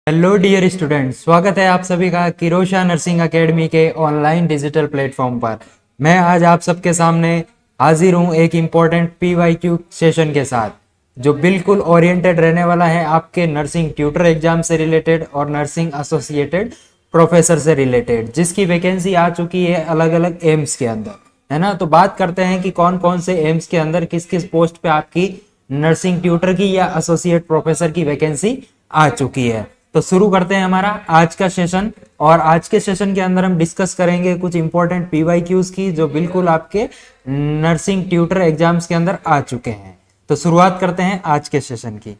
Hello dear student, स्वागत है आप सभी का किरोशा नर्सिंग एकेडमी के ऑनलाइन डिजिटल प्लेटफॉर्म पर। मैं आज आप सबके सामने हाजिर हूं एक इम्पोर्टेंट पीवाईक्यू सेशन के साथ, जो बिल्कुल ओरिएंटेड रहने वाला है आपके नर्सिंग ट्यूटर एग्जाम से रिलेटेड और नर्सिंग एसोसिएटेड प्रोफेसर से रिलेटेड, जिसकी वैकेंसी आ चुकी है अलग अलग एम्स के अंदर, है ना। तो बात करते हैं कि कौन कौन से एम्स के अंदर किस किस पोस्ट पे आपकी नर्सिंग ट्यूटर की या एसोसिएट प्रोफेसर की वैकेंसी आ चुकी है। तो शुरू करते हैं हमारा आज का सेशन। और आज के सेशन के अंदर हम डिस्कस करेंगे कुछ इंपॉर्टेंट पीवाईक्यूज की, जो बिल्कुल आपके नर्सिंग ट्यूटर एग्जाम्स के अंदर आ चुके हैं। तो शुरुआत करते हैं आज के सेशन की।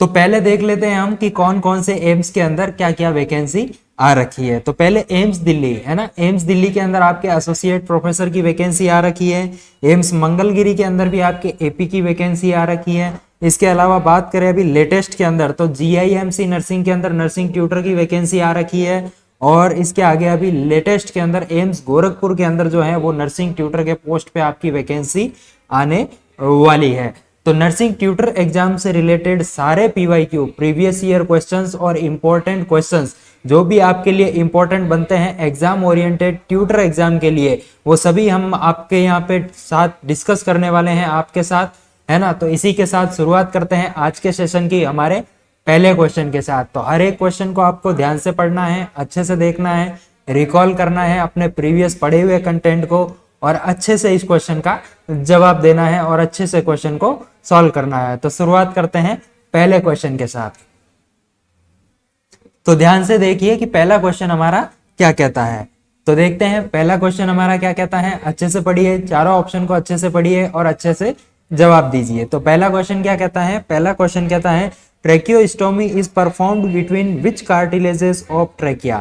तो पहले देख लेते हैं हम कि कौन कौन से एम्स के अंदर क्या क्या वैकेंसी आ रखी है। तो पहले एम्स दिल्ली, है ना। एम्स दिल्ली के अंदर आपके एसोसिएट प्रोफेसर की वैकेंसी आ रखी है। एम्स मंगलगिरी के अंदर भी आपके एपी की वैकेंसी आ रखी है। इसके अलावा बात करें अभी लेटेस्ट के अंदर, तो जीआईएमसी नर्सिंग के अंदर नर्सिंग ट्यूटर की वैकेंसी आ रखी है। और इसके आगे अभी लेटेस्ट के अंदर एम्स गोरखपुर के अंदर जो है वो नर्सिंग ट्यूटर के पोस्ट पे आपकी वैकेंसी आने वाली है। तो नर्सिंग ट्यूटर एग्जाम से रिलेटेड सारे पीवाईक्यू, प्रीवियस ईयर क्वेश्चंस और इंपॉर्टेंट क्वेश्चंस जो भी आपके लिए इंपॉर्टेंट बनते हैं एग्जाम ओरिएंटेड ट्यूटर एग्जाम के लिए, वो सभी हम आपके यहाँ पे साथ डिस्कस करने वाले हैं आपके साथ, है ना। तो इसी के साथ शुरुआत करते हैं आज के सेशन की हमारे पहले क्वेश्चन के साथ। तो हर एक क्वेश्चन को आपको ध्यान से पढ़ना है, अच्छे से देखना है, रिकॉल करना है अपने प्रीवियस पढ़े हुए कंटेंट को, और अच्छे से इस क्वेश्चन का जवाब देना है और अच्छे से क्वेश्चन को सॉल्व करना है। तो शुरुआत करते हैं पहले क्वेश्चन के साथ। तो ध्यान से देखिए कि पहला क्वेश्चन हमारा क्या कहता है। तो देखते हैं पहला क्वेश्चन हमारा क्या कहता है। अच्छे से पढ़िए, चारों ऑप्शन को अच्छे से पढ़िए और अच्छे से जवाब दीजिए। तो पहला क्वेश्चन क्या कहता है। पहला क्वेश्चन कहता है tracheostomy is performed between which cartilages of trachea.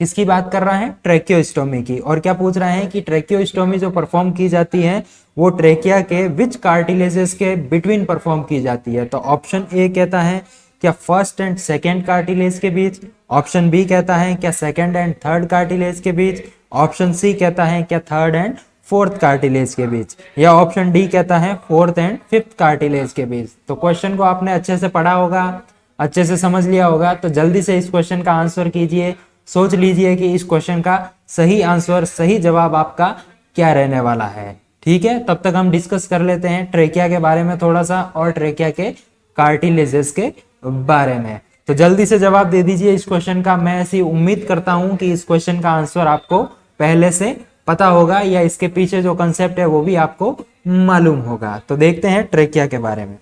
किसकी बात कर रहा है, ट्रेकियोस्टोमी की। और क्या पूछ रहा है कि ट्रेकियोस्टोमी जो परफॉर्म की जाती है वो ट्रेकिया के विच कार्टिलेजेस के बिटवीन परफॉर्म की जाती है। तो ऑप्शन ए कहता है क्या फर्स्ट एंड सेकेंड कार्टिलेज के बीच। ऑप्शन बी कहता है क्या सेकेंड एंड थर्ड कार्टिलेज के बीच। ऑप्शन सी कहता है क्या थर्ड एंड फोर्थ कार्टिलेज के बीच। या ऑप्शन डी कहता है फोर्थ एंड फिफ्थ कार्टिलेज के बीच। तो क्वेश्चन को आपने अच्छे से पढ़ा होगा, अच्छे से समझ लिया होगा। तो जल्दी से इस क्वेश्चन का आंसर कीजिए, सोच लीजिए कि इस क्वेश्चन का सही आंसर, सही जवाब आपका क्या रहने वाला है। ठीक है, तब तक हम डिस्कस कर लेते हैं ट्रेकिया के बारे में थोड़ा सा और ट्रेकिया के कार्टिलेजेस के बारे में। तो जल्दी से जवाब दे दीजिए इस क्वेश्चन का। मैं ऐसी उम्मीद करता हूं कि इस क्वेश्चन का आंसर आपको पहले से पता होगा या इसके पीछे जो कंसेप्ट है वो भी आपको मालूम होगा। तो देखते हैं ट्रेकिया के बारे में।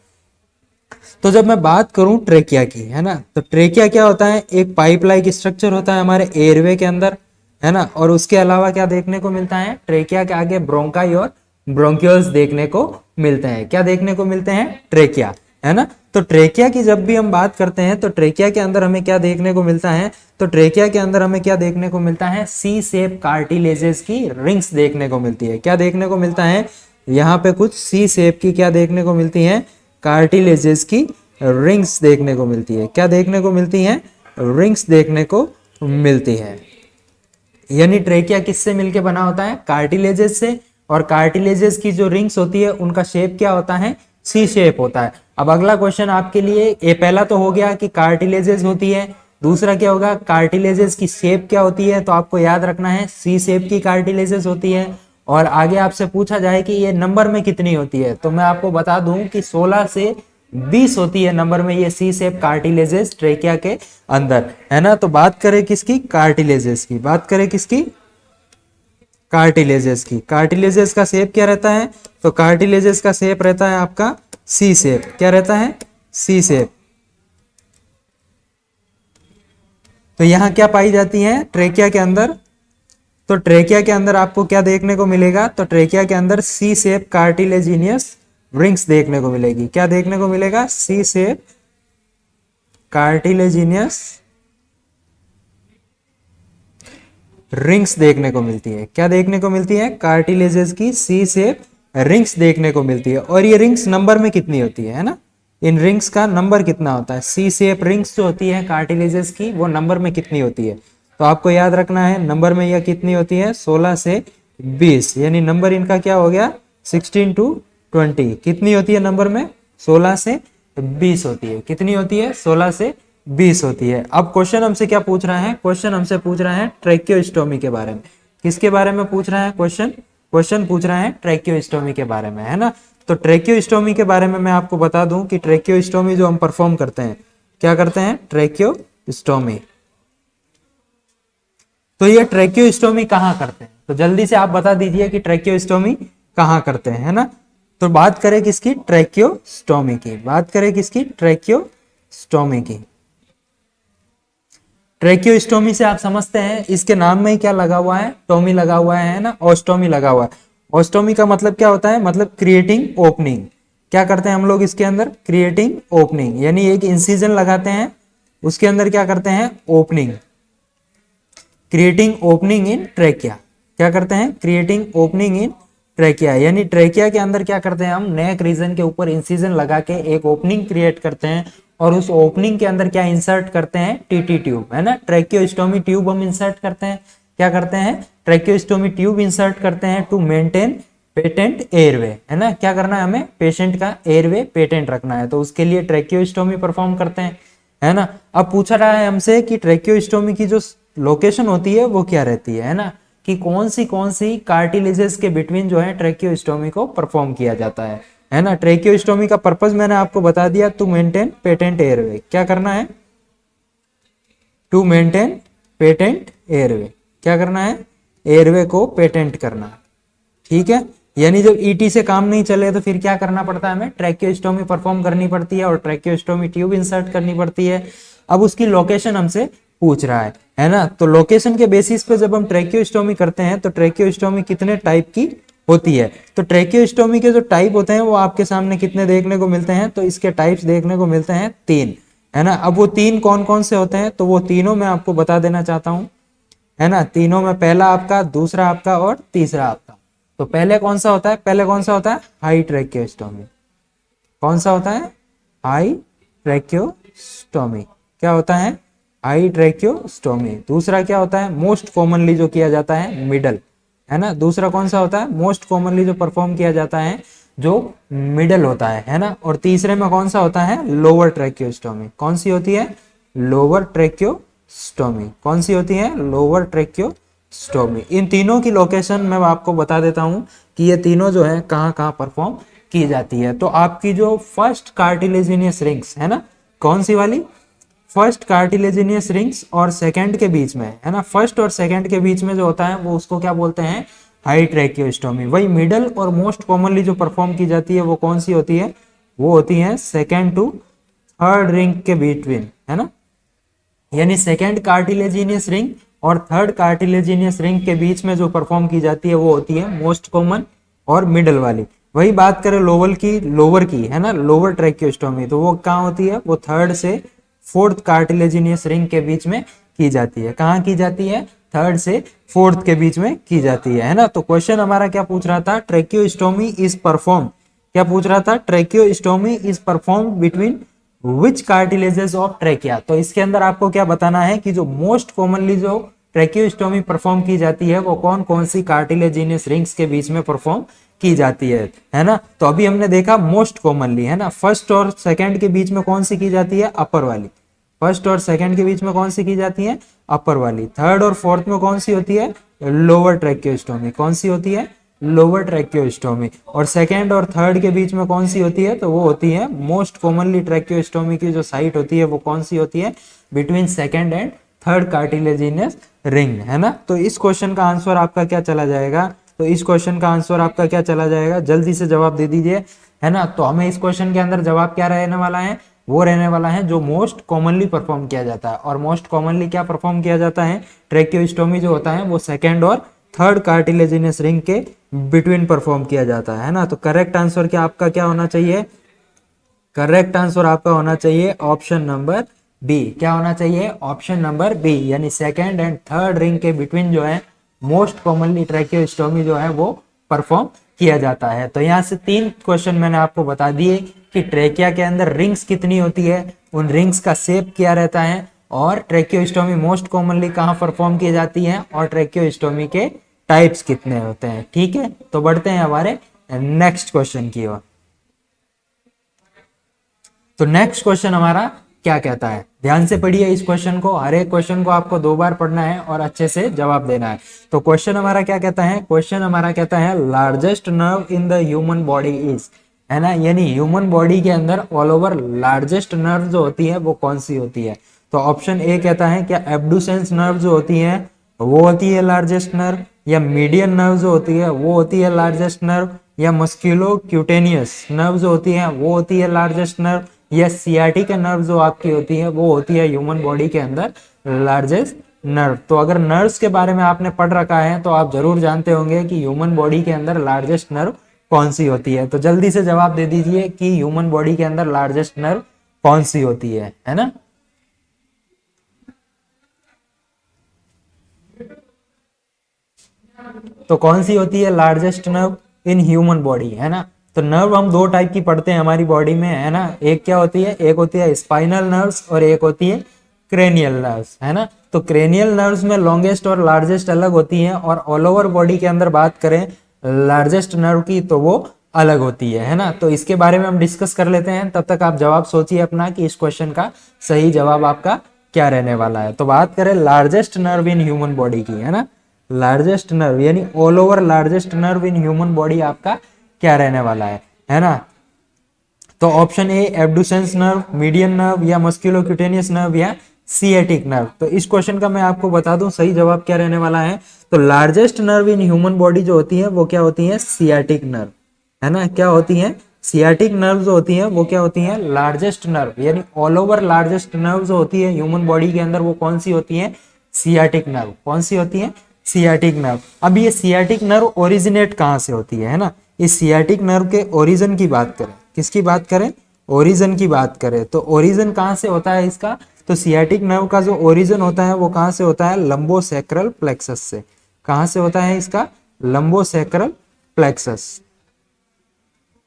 तो जब मैं बात करूं ट्रेकिया की, है ना, तो ट्रेकिया क्या होता है, एक पाइप लाइक स्ट्रक्चर होता है हमारे एयरवे के अंदर, है ना। और उसके अलावा क्या देखने को मिलता है, ट्रेकिया के आगे ब्रोंकाई और ब्रोंक्यूल्स देखने को मिलते हैं। क्या देखने को मिलते हैं, ट्रेकिया, है ना। तो ट्रेकिया की जब भी हम बात करते हैं तो ट्रेकिया के अंदर हमें क्या देखने को मिलता है, तो ट्रेकिया के अंदर हमें क्या देखने को मिलता है, सी शेप कार्टिलेजेस की रिंग्स देखने को मिलती है। क्या देखने को मिलता है, यहाँ पे कुछ सी शेप की क्या देखने को मिलती है, कार्टिलेजेस की रिंग्स देखने को मिलती है। क्या देखने को मिलती है, रिंग्स देखने को मिलती है। यानी ट्रेकिया किससे मिलके बना होता है, कार्टिलेजेस से। और कार्टिलेजेस की जो रिंग्स होती है उनका शेप क्या होता है, सी शेप होता है। अब अगला क्वेश्चन आपके लिए, ये पहला तो हो गया कि कार्टिलेजेस होती है, दूसरा क्या होगा, कार्टिलेजेस की शेप क्या होती है। तो आपको याद रखना है सी शेप की कार्टिलेजेस होती है। और आगे आपसे पूछा जाए कि ये नंबर में कितनी होती है, तो मैं आपको बता दूं कि 16 से 20 होती है नंबर में ये सी शेप कार्टिलेजेस ट्रेकिया के अंदर, है ना। तो बात करें किसकी, कार्टिलेजेस की। बात करें किसकी, कार्टिलेजेस की। कार्टिलेजेस का शेप क्या रहता है, तो कार्टिलेजेस का शेप रहता है आपका सी शेप। क्या रहता है, सी शेप। तो यहां क्या पाई जाती है ट्रेकिया के अंदर, तो ट्रेकिया के अंदर आपको क्या देखने को मिलेगा, तो ट्रेकिया के अंदर सी शेप कार्टिलेजिनियस रिंग्स देखने को मिलेगी। क्या देखने को मिलेगा, सी शेप कार्टिलेजिनियस रिंग्स देखने को मिलती है। क्या देखने को मिलती है, कार्टिलेजेस की सी शेप रिंग्स देखने को मिलती है। और ये रिंग्स नंबर में कितनी होती है ना, इन रिंग्स का नंबर कितना होता है, सी शेप रिंग्स जो होती है कार्टिलेजेस की वो नंबर में कितनी होती है। तो आपको याद रखना है नंबर में यह कितनी होती है, 16 से 20। यानी नंबर इनका क्या हो गया, 16 to 20। कितनी होती है नंबर में, 16 से 20 होती है। कितनी होती है, 16 से 20 होती है। अब क्वेश्चन हमसे क्या पूछ रहा है, क्वेश्चन हमसे पूछ रहा है ट्रैकियोस्टोमी के बारे में। किसके बारे में पूछ रहा है क्वेश्चन, क्वेश्चन पूछ रहा है ट्रैकियोस्टोमी के बारे में, है ना। तो ट्रैकियोस्टोमी के बारे में मैं आपको बता दूं कि ट्रैकियोस्टोमी जो हम परफॉर्म करते हैं, क्या करते हैं, ट्रैकियोस्टोमी। तो ये ट्रैकियोस्टोमी कहाँ करते हैं, तो जल्दी से आप बता दीजिए कि ट्रैकियोस्टोमी कहाँ करते हैं, है ना। तो बात करें किसकी, ट्रैकियोस्टोमी की, बात करें किसकी, ट्रैकियोस्टोमी की। ट्रैकियोस्टोमी से आप समझते हैं इसके नाम में ही क्या लगा हुआ है, टोमी लगा हुआ है ना, ऑस्टोमी लगा हुआ है। ऑस्टोमी का मतलब क्या होता है, मतलब क्रिएटिंग ओपनिंग। क्या करते हैं हम लोग इसके अंदर, क्रिएटिंग ओपनिंग, यानी एक इंसिजन लगाते हैं, उसके अंदर क्या करते हैं, opening, creating opening in trachea. क्या करते हैं, क्रिएटिंग ओपनिंग इन ट्रैकिया, यानी ट्रैकिया के अंदर क्या करते हैं, हम नेक रीजन के ऊपर इंसिजन लगा के एक ओपनिंग क्रिएट करते हैं, और उस ओपनिंग के अंदर क्या इंसर्ट करते हैं, टीटी ट्यूब, है ना। ट्रैकियोस्टोमी ट्यूब हम इंसर्ट करते हैं, क्या करते हैं, ट्रैकियोस्टोमी ट्यूब इंसर्ट करते हैं टू मेंटेन पेटेंट एयरवे, है ना। क्या करना है हमें, पेशेंट का एयरवे पेटेंट रखना है, तो उसके लिए ट्रैकियोस्टोमी परफॉर्म करते हैं, है ना। अब पूछा रहा है हमसे कि ट्रैकियोस्टोमी की जो लोकेशन होती है वो क्या रहती है ना, कि कौन सी कार्टिलेजेस के बिटवीन जो है ट्रैकियोस्टोमी को परफॉर्म किया जाता है ना। ट्रैकियोस्टोमी का पर्पस मैंने आपको बता दिया, टू मेंटेन पेटेंट एयरवे। क्या करना है, टू मेंटेन पेटेंट एयरवे, क्या करना है, एयरवे को पेटेंट करना, ठीक है। यानी जब ईटी से काम नहीं चले तो फिर क्या करना पड़ता है, हमें ट्रैकियोस्टोमी परफॉर्म करनी पड़ती है और ट्रैकियोस्टोमी ट्यूब इंसर्ट करनी पड़ती है। अब उसकी लोकेशन हमसे पूछ रहा है ना। तो लोकेशन के बेसिस पे जब हम ट्रैकियोस्टोमी करते हैं तो ट्रैकियोस्टोमी कितने टाइप की होती है, तो ट्रैकियोस्टोमी के जो टाइप होते हैं वो आपके सामने कितने देखने को मिलते हैं, तो इसके टाइप्स देखने को मिलते हैं 3, है ना। अब वो 3 कौन कौन से होते हैं, तो वो तीनों मैं आपको बता देना चाहता हूं, है ना। तीनों में पहला आपका, दूसरा आपका और तीसरा आपका। तो पहले कौन सा होता है, पहले कौन सा होता है, हाई ट्रैकियोस्टोमी। कौन सा होता है, हाई ट्रैकियोस्टोमी। क्या होता है, हाई ट्रैकियोस्टोमी। दूसरा क्या होता है, मोस्ट कॉमनली जो किया जाता है, मिडल, है ना। दूसरा कौन सा होता है, मोस्ट कॉमनली जो परफॉर्म किया जाता है, जो मिडल होता है ना। और तीसरे में कौन सा होता है, लोअर ट्रैकियोस्टोमी। कौन सी होती है, लोअर ट्रैकियोस्टोमी। कौन सी होती है, लोअर ट्रैकियोस्टोमी। इन तीनों की लोकेशन मैं आपको बता देता हूं कि ये तीनों जो है कहाँ कहाँ परफॉर्म की जाती है। तो आपकी जो फर्स्ट कार्टिलेजिनियस रिंग्स है ना, कौन सी वाली, फर्स्ट कार्टिलेजिनियस रिंग्स और सेकंड के बीच में, है ना, फर्स्ट और सेकंड के बीच में जो होता है वो उसको क्या बोलते हैं, हाई ट्रैकियोस्टोमी। वही मिडल और मोस्ट कॉमनली जो परफॉर्म की जाती है वो कौन सी होती है, वो होती है सेकंड टू थर्ड रिंग के बिटवीन, है ना। यानी सेकंड कार्टिलेजिनियस रिंग और थर्ड कार्टिलेजिनियस रिंग के बीच में जो परफॉर्म की जाती है वो होती है मोस्ट कॉमन और मिडल वाली। वही बात करें लोअर की, है ना, लोअर ट्रैकियोस्टोमी, तो वो कहाँ होती है, वो थर्ड से फोर्थ कार्टिलेजिनियस रिंग के बीच में की जाती है। कहाँ की जाती है, थर्ड से फोर्थ के बीच में की जाती है ना। तो क्वेश्चन हमारा क्या पूछ रहा था, ट्रैकियोस्टोमी इज परफॉर्म, क्या पूछ रहा था, tracheostomy is perform between which cartilages of trachea. तो इसके अंदर आपको क्या बताना है कि जो मोस्ट कॉमनली जो ट्रैकियोस्टोमी परफॉर्म की जाती है वो कौन कौन सी कार्टिलेजिनियस रिंग्स के बीच में परफॉर्म की जाती है ना। तो अभी हमने देखा मोस्ट कॉमनली, है ना, फर्स्ट और सेकंड के बीच में कौन सी की जाती है, अपर वाली। फर्स्ट और सेकंड के बीच में कौन सी की जाती है, अपर वाली। थर्ड और फोर्थ में कौन सी होती है, लोअर ट्रैकियोस्टोमी। कौन सी होती है, लोअर ट्रैकियोस्टोमी। और सेकंड और थर्ड के बीच में कौन सी होती है, तो वो होती है मोस्ट कॉमनली ट्रैकियोस्टोमी की जो साइट होती है वो कौन सी होती है, between second and third cartilaginous ring, है ना। तो इस क्वेश्चन का आंसर आपका क्या चला जाएगा, तो इस क्वेश्चन का आंसर आपका क्या चला जाएगा, जल्दी से जवाब दे दीजिए, है ना। तो हमें इस क्वेश्चन के अंदर जवाब क्या रहने वाला है, वो रहने वाला है जो मोस्ट कॉमनली परफॉर्म किया जाता है। और मोस्ट कॉमनली क्या परफॉर्म किया जाता है, ट्रैकियोस्टोमी जो होता है वो सेकंड और थर्ड कार्टिलेजिनस रिंग के बिटवीन परफॉर्म किया जाता है ना। तो करेक्ट आंसर क्या आपका क्या होना चाहिए, करेक्ट आंसर आपका होना चाहिए ऑप्शन नंबर बी। क्या होना चाहिए, ऑप्शन नंबर बी, यानी सेकंड एंड थर्ड रिंग के बिटवीन जो है मोस्ट कॉमनली ट्रैकियोस्टोमी जो है वो परफॉर्म किया जाता है। तो यहाँ से 3 क्वेश्चन मैंने आपको बता दिए कि ट्रैकिया के अंदर रिंग्स कितनी होती है, उन रिंग्स का शेप क्या रहता है, और ट्रैकियोस्टोमी मोस्ट कॉमनली कहाँ परफॉर्म की जाती है, और ट्रैकियोस्टोमी के टाइप्स कितने होते हैं। ठीक है, तो बढ़ते हैं हमारे नेक्स्ट क्वेश्चन की ओर। तो नेक्स्ट क्वेश्चन हमारा क्या कहता है। ध्यान से पढ़िए इस क्वेश्चन को, हर एक क्वेश्चन को आपको 2 बार पढ़ना है और अच्छे से जवाब देना है। तो क्वेश्चन हमारा क्या कहता है, क्वेश्चन हमारा कहता है largest nerve in the human body is, है ना, यानी ह्यूमन बॉडी के अंदर ऑल ओवर लार्जेस्ट नर्व जो होती है वो कौन सी होती है। तो ऑप्शन ए कहता है क्या एब्डुसेंस नर्व जो होती है वो होती है लार्जेस्ट नर्व, या मीडियन नर्व जो होती है वो होती है लार्जेस्ट नर्व, या मस्क्यूलो क्यूटेनियस नर्व जो होती है वो होती है लार्जेस्ट नर्व, या सियाटिक नर्व जो आपकी होती है वो होती है ह्यूमन बॉडी के अंदर लार्जेस्ट नर्व। तो अगर नर्व्स के बारे में आपने पढ़ रखा है तो आप जरूर जानते होंगे कि ह्यूमन बॉडी के अंदर लार्जेस्ट नर्व कौन सी होती है। तो जल्दी से जवाब दे दीजिए कि ह्यूमन बॉडी के अंदर लार्जेस्ट नर्व कौन सी होती है ना। तो कौन सी होती है largest nerve in human body, है ना। तो नर्व हम 2 टाइप की पढ़ते हैं हमारी बॉडी में, है ना। एक क्या होती है, एक होती है स्पाइनल नर्व्स और एक होती है क्रेनियल नर्व्स, है ना। तो क्रेनियल नर्व्स में लॉन्गेस्ट और लार्जेस्ट अलग होती हैं, और ऑल ओवर बॉडी के अंदर बात करें लार्जेस्ट नर्व की तो वो अलग होती है ना। तो इसके बारे में हम डिस्कस कर लेते हैं, तब तक आप जवाब सोचिए अपना कि इस क्वेश्चन का सही जवाब आपका क्या रहने वाला है। तो बात करें largest nerve in human body की, है ना, लार्जेस्ट नर्व यानी all over largest nerve in human body आपका क्या रहने वाला है ना। तो option A abducens nerve, median nerve, या मस्कुलोक्यूटेनियस नर्व, या सिएटिक नर्व। तो इस क्वेश्चन का मैं आपको बता दूं सही जवाब क्या रहने वाला है। तो largest nerve in human body जो होती है वो क्या होती है, सियाटिक नर्व, है ना। क्या होती है, सियाटिक नर्व जो होती है वो क्या होती है, लार्जेस्ट नर्व यानी ऑल ओवर लार्जेस्ट नर्व जो होती है ह्यूमन बॉडी के अंदर वो कौन सी होती है, सियाटिक नर्व। कौन सी होती है, सियाटिक नर्व। अब ये सियाटिक नर्व ओरिजिनेट कहाँ से होती है ना। इस सियाटिक नर्व के ओरिजिन की बात करें, किसकी बात करें, ओरिजिन की बात करें, तो ओरिजिन कहाँ से होता है इसका। तो सियाटिक नर्व का जो ओरिजिन होता है वो कहाँ से होता है, लंबोसेक्रल प्लेक्सस से। कहाँ से होता है इसका, लंबोसेक्रल प्लेक्सस,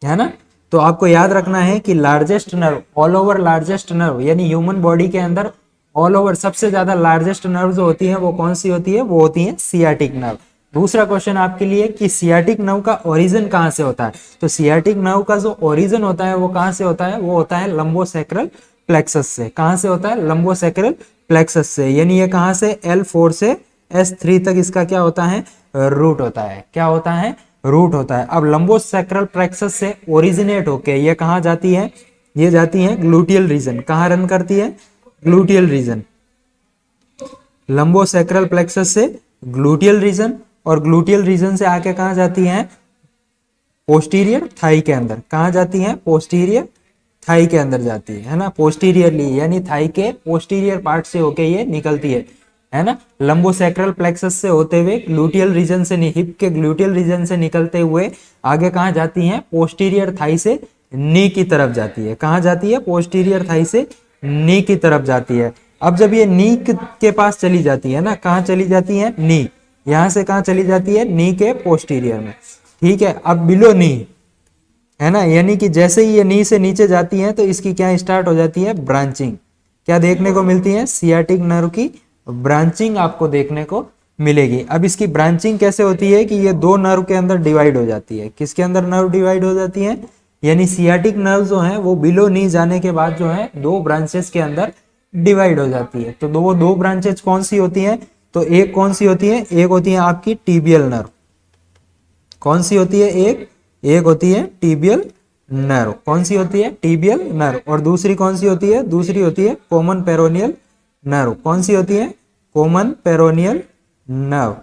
है ना। तो आपको याद रखना है कि largest nerve, all over largest nerve यानी ह्यूमन बॉडी के अंदर ऑल ओवर सबसे ज्यादा लार्जेस्ट नर्व जो होती है वो कौन सी होती है, वो होती है सियाटिक नर्व। दूसरा क्वेश्चन आपके लिए कि सियाटिक नर्व का ओरिजिन कहाँ से होता है। तो सियाटिक नर्व का जो ओरिजिन होता है वो कहाँ से होता है, वो होता है लंबोसेक्रल प्लेक्सस से। कहाँ से होता है, लंबोसेक्रल प्लेक्सस से, यानी ये कहाँ से, L4 से S3 तक इसका क्या होता है, रूट होता है। क्या होता है, रूट होता है। अब लंबोसेक्रल प्लेक्सस से ओरिजिनेट होके ये कहाँ जाती है, ये जाती है ग्लूटियल रीजन। कहाँ रन करती है, ग्लूटियल रीजन। लंबोसेक्रल प्लेक्सस से ग्लूटियल रीजन, और ग्लूटियल रीजन से आके कहाँ जाती है, पोस्टीरियर थाई के अंदर। कहाँ जाती है, पोस्टीरियर थाई के अंदर जाती है ना। पोस्टीरियरली यानी थाई के पोस्टीरियर पार्ट से होके ये निकलती है ना। लंबोसेक्रल प्लेक्सस से होते हुए ग्लूटियल रीजन से, हिप के ग्लूटियल रीजन से निकलते हुए आगे कहाँ जाती है, पोस्टीरियर थाई से नी की तरफ जाती है। कहाँ जाती है, पोस्टीरियर थाई से नी की तरफ जाती है। अब जब ये नी के पास चली जाती है ना, कहाँ चली जाती है, नी, यहां से कहाँ चली जाती है, नी के पोस्टीरियर में, ठीक है। अब बिलो नी, है ना, यानी कि जैसे ही ये नी से नीचे जाती है तो इसकी क्या स्टार्ट हो जाती है, ब्रांचिंग। क्या देखने को मिलती है, सियाटिक नर्व की ब्रांचिंग आपको देखने को मिलेगी। अब इसकी ब्रांचिंग कैसे होती है कि ये 2 नर्व के अंदर डिवाइड हो जाती है। किसके अंदर नर्व डिवाइड हो जाती है, यानी सियाटिक नर्व जो है वो बिलो नी जाने के बाद जो है 2 ब्रांचेस के अंदर डिवाइड हो जाती है। तो वो 2 ब्रांचेस कौन सी होती है, तो एक कौन सी होती है, एक होती है आपकी टीबियल नर्व। कौन सी होती है, एक होती है टीबियल नर्व। कौन सी होती है, टीबियल नर्व। और दूसरी कौन सी होती है, दूसरी होती है कॉमन पेरोनियल नर्व। कौन सी होती है, कॉमन पेरोनियल नर्व।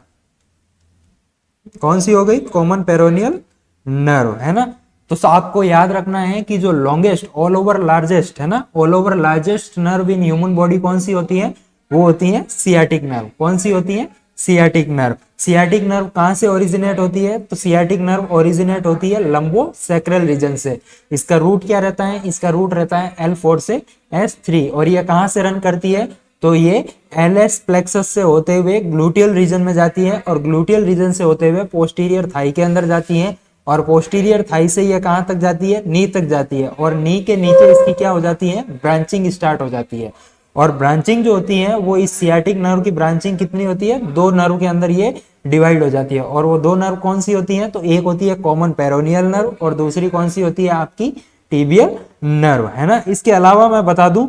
कौन सी हो गई, कॉमन पेरोनियल नर्व, है ना। तो आपको याद रखना है कि जो लॉन्गेस्ट ऑल ओवर लार्जेस्ट, है ना, all over largest nerve in human body कौन सी होती है, वो होती है सियाटिक नर्व। कौन सी होती है, सियाटिक नर्व। सियाटिक नर्व कहां से ओरिजिनेट होती है, तो सियाटिक नर्व ओरिजिनेट होती है लंबोसेक्रल रीजन से। इसका रूट क्या रहता है, इसका रूट रहता है L4 से S3, और ये कहां से रन करती है, तो ये LS प्लेक्सस से होते हुए ग्लूटियल रीजन में जाती है, और ग्लूटियल रीजन से होते हुए पोस्टीरियर थाई के अंदर जाती है, और पोस्टीरियर थाई से ये कहां तक जाती है, नी तक जाती है, और नी के नीचे इसकी क्या हो जाती है, ब्रांचिंग स्टार्ट हो जाती है। और ब्रांचिंग जो होती है वो इस सियाटिक नर्व की ब्रांचिंग कितनी होती है, 2 नर्व के अंदर ये डिवाइड हो जाती है। और वो 2 नर्व कौन सी होती है, तो एक होती है कॉमन पेरोनियल नर्व, और दूसरी कौन सी होती है आपकी टीबियल नर्व, है ना। इसके अलावा मैं बता दूं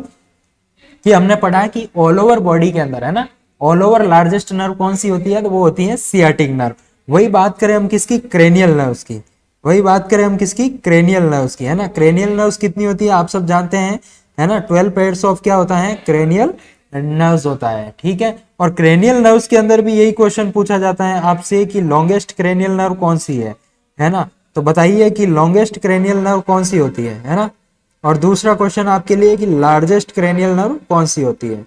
कि हमने पढ़ा कि ऑल ओवर बॉडी के अंदर, है ना, ऑल ओवर लार्जेस्ट नर्व कौन सी होती है, तो वो होती है सियाटिक नर्व। वही बात करें हम किसकी, क्रेनियल नर्व्स की, वही बात करें हम किसकी, क्रेनियल नर्व्स की, है ना। क्रेनियल नर्व्स कितनी होती है आप सब जानते हैं, है ना, 12 पेयर्स ऑफ क्या होता है, क्रेनियल नर्व्स होता है, ठीक है। और क्रेनियल नर्व्स के अंदर भी यही क्वेश्चन पूछा जाता है आपसे कि लॉन्गेस्ट क्रेनियल नर्व कौन सी है ना। तो बताइए कि लॉन्गेस्ट क्रेनियल नर्व कौन सी होती है ना। और दूसरा क्वेश्चन आपके लिए कि लार्जेस्ट क्रेनियल नर्व कौन सी होती है।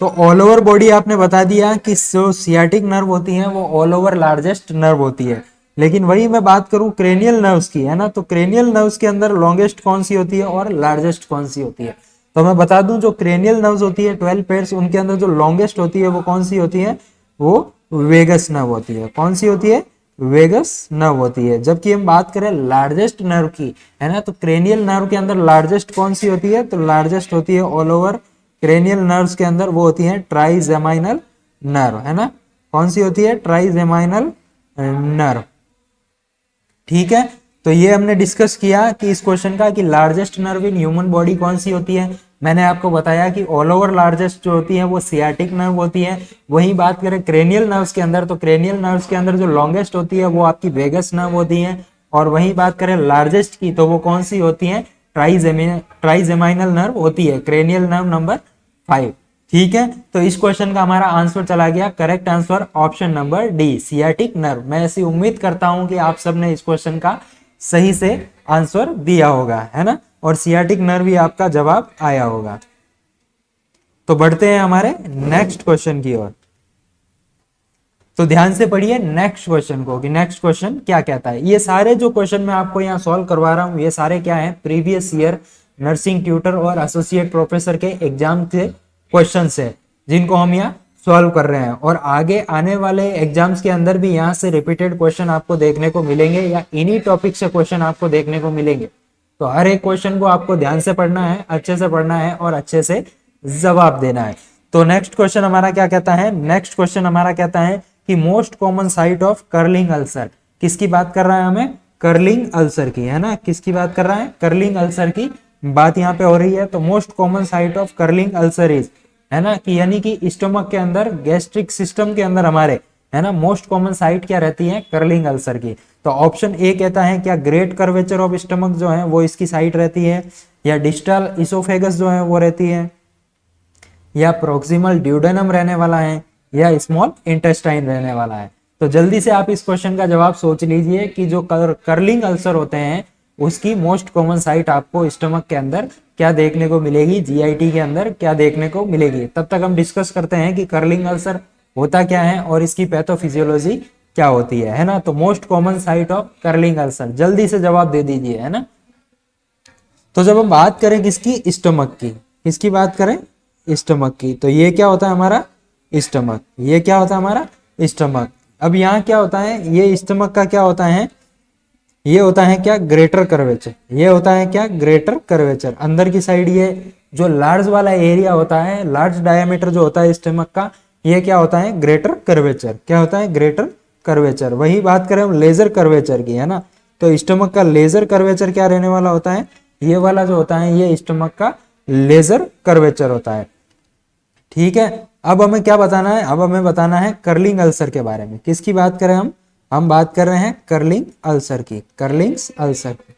तो ऑल ओवर बॉडी आपने बता दिया कि जो सियाटिक नर्व होती है वो ऑल ओवर लार्जेस्ट नर्व होती है, लेकिन वही मैं बात करूं क्रेनियल नर्व्स की, है ना, तो क्रेनियल नर्व्स के अंदर लॉन्गेस्ट कौन सी होती है और लार्जेस्ट कौन सी होती है। तो मैं बता दूं जो क्रेनियल नर्व्स होती है 12 पेयर्स, उनके अंदर जो लॉन्गेस्ट होती है वो कौन सी होती है, वो वेगस नर्व होती है। कौन सी होती है, वेगस नर्व होती है। जबकि हम बात करें लार्जेस्ट नर्व की, है ना, तो क्रेनियल नर्व के अंदर लार्जेस्ट कौन सी होती है, तो लार्जेस्ट होती है ऑल ओवर क्रेनियल नर्व्स के अंदर वो होती है ट्राइजेमाइनल नर्व, है ना। कौन सी होती है, ट्राइजेमाइनल नर्व, ठीक है। तो ये हमने डिस्कस किया कि इस क्वेश्चन का कि largest nerve in human body कौन सी होती है। मैंने आपको बताया कि ऑल ओवर लार्जेस्ट जो होती है वो सियाटिक नर्व होती है। वही बात करें क्रेनियल नर्व्स के अंदर, तो क्रेनियल नर्व्स के अंदर जो लॉन्गेस्ट होती है वो आपकी वेगस नर्व होती है। और वही बात करें लार्जेस्ट की, तो वो कौन सी होती है, ट्राइजेमाइनल नर्व होती है, क्रेनियल नर्व नंबर 5, ठीक है। तो इस क्वेश्चन का हमारा आंसर चला गया, correct answer option number D, sciatic nerve. मैं ऐसी उम्मीद करता हूं कि आप सबने इस क्वेश्चन का सही से आंसर दिया होगा, है ना, और सियाटिक नर्व भी आपका जवाब आया होगा। तो बढ़ते हैं हमारे नेक्स्ट क्वेश्चन की ओर। तो ध्यान से पढ़िए नेक्स्ट क्वेश्चन को कि नेक्स्ट क्वेश्चन क्या कहता है। ये सारे जो क्वेश्चन मैं आपको यहाँ सॉल्व करवा रहा हूँ ये सारे क्या है, प्रीवियस ईयर नर्सिंग ट्यूटर और एसोसिएट प्रोफेसर के एग्जाम के क्वेश्चन है जिनको हम यहाँ सॉल्व कर रहे हैं। और आगे आने वाले एग्जाम्स के अंदर भी यहाँ से रिपीटेड क्वेश्चन आपको देखने को मिलेंगे या इन्हीं टॉपिक से क्वेश्चन आपको देखने को मिलेंगे। तो हर एक क्वेश्चन को आपको ध्यान से पढ़ना है, अच्छे से पढ़ना है और अच्छे से जवाब देना है। तो नेक्स्ट क्वेश्चन हमारा क्या कहता है, नेक्स्ट क्वेश्चन हमारा कहता है कि most common site of curling ulcer, किसकी बात कर रहा है हमें, कर्लिंग अल्सर की, है ना, किसकी बात कर रहा है, कर्लिंग अल्सर की बात यहाँ पे हो रही है। तो most common site of curling ulcer is, है ना, कि यानी कि स्टमक के अंदर, गैस्ट्रिक सिस्टम के अंदर हमारे, है ना, मोस्ट कॉमन साइट क्या रहती है, कर्लिंग अल्सर की। तो ऑप्शन ए कहता है क्या ग्रेट कर्वेचर ऑफ स्टमक जो है वो इसकी साइट रहती है, या डिस्टल इसोफेगस जो है वो रहती है, या प्रोक्सिमल ड्यूडेनम रहने वाला है, या स्मॉल इंटेस्टाइन रहने वाला है। तो जल्दी से आप इस क्वेश्चन का जवाब सोच लीजिए कि जो कर्लिंग अल्सर होते हैं उसकी मोस्ट कॉमन साइट आपको स्टमक के अंदर क्या देखने को मिलेगी, जीआईटी के अंदर क्या देखने को मिलेगी। तब तक हम डिस्कस करते हैं कि कर्लिंग अल्सर होता क्या है और इसकी पैथोफिजियोलॉजी क्या होती है ना। तो most common site of curling ulcer, जल्दी से जवाब दे दीजिए, है ना। तो जब हम बात करें किसकी, स्टमक की, किसकी बात करें, स्टमक की, तो ये क्या होता है हमारा स्टमक, ये क्या होता है हमारा स्टमक। अब यहाँ क्या होता है, ये स्टमक का क्या होता है, ये होता है क्या ग्रेटर कर्वेचर, ये होता है क्या ग्रेटर कर्वेचर। अंदर की साइड ये जो लार्ज वाला एरिया होता है, लार्ज डायमीटर जो होता है स्टमक का, ये क्या होता है ग्रेटर कर्वेचर, क्या होता है ग्रेटर कर्वेचर। वही बात करें हम लेजर कर्वेचर की, है ना, तो स्टमक का लेजर कर्वेचर क्या रहने वाला होता है, ये वाला जो होता है ये स्टमक का लेजर कर्वेचर होता है, ठीक है। अब हमें क्या बताना है, अब हमें बताना है कर्लिंग अल्सर के बारे में। किसकी बात करें हम बात कर रहे हैं कर्लिंग अल्सर की, कर्लिंग अल्सर की।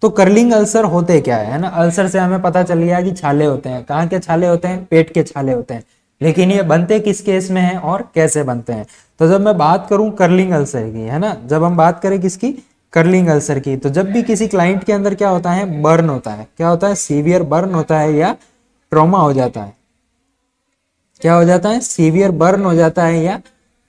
तो कर्लिंग अल्सर होते क्या है ना, अल्सर से हमें पता चल गया कि छाले होते हैं। कहाँ के छाले होते हैं, पेट के छाले होते हैं। लेकिन ये बनते किस केस में हैं और कैसे बनते हैं। तो जब मैं बात करूं कर्लिंग अल्सर की, है ना, जब हम बात करें किसकी, कर्लिंग अल्सर की, तो जब भी किसी क्लाइंट के अंदर क्या होता है, बर्न होता है, क्या होता है, सीवियर बर्न होता है या ट्रॉमा हो जाता है, क्या हो जाता है, सीवियर बर्न हो जाता है या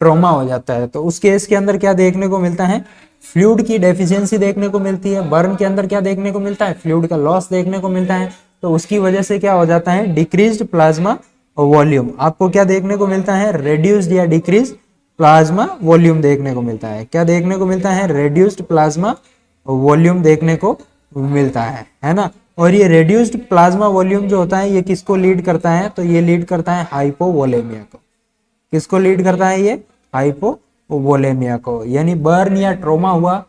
ट्रॉमा हो जाता है, तो उस केस के अंदर क्या देखने को मिलता है, फ्लूइड की डेफिशिएंसी देखने को मिलती है। बर्न के अंदर क्या देखने को मिलता है, फ्लूइड का लॉस देखने को मिलता है। तो उसकी वजह से क्या हो जाता है, डिक्रीज्ड प्लाज्मा वॉल्यूम, आपको क्या देखने को मिलता है, रेड्यूस्ड या डिक्रीज प्लाज्मा वॉल्यूम देखने को मिलता है। क्या देखने को मिलता है, रेड्यूस्ड प्लाज्मा वॉल्यूम देखने को मिलता है ना। और ये रेड्यूस्ड प्लाज्मा वॉल्यूम जो होता है ये किसको लीड करता है, तो ये लीड करता है हाइपोवोलेमिया को। किसको लीड करता है, ये हाइपोवोलेमिया को। यानी बर्न या ट्रोमा हुआ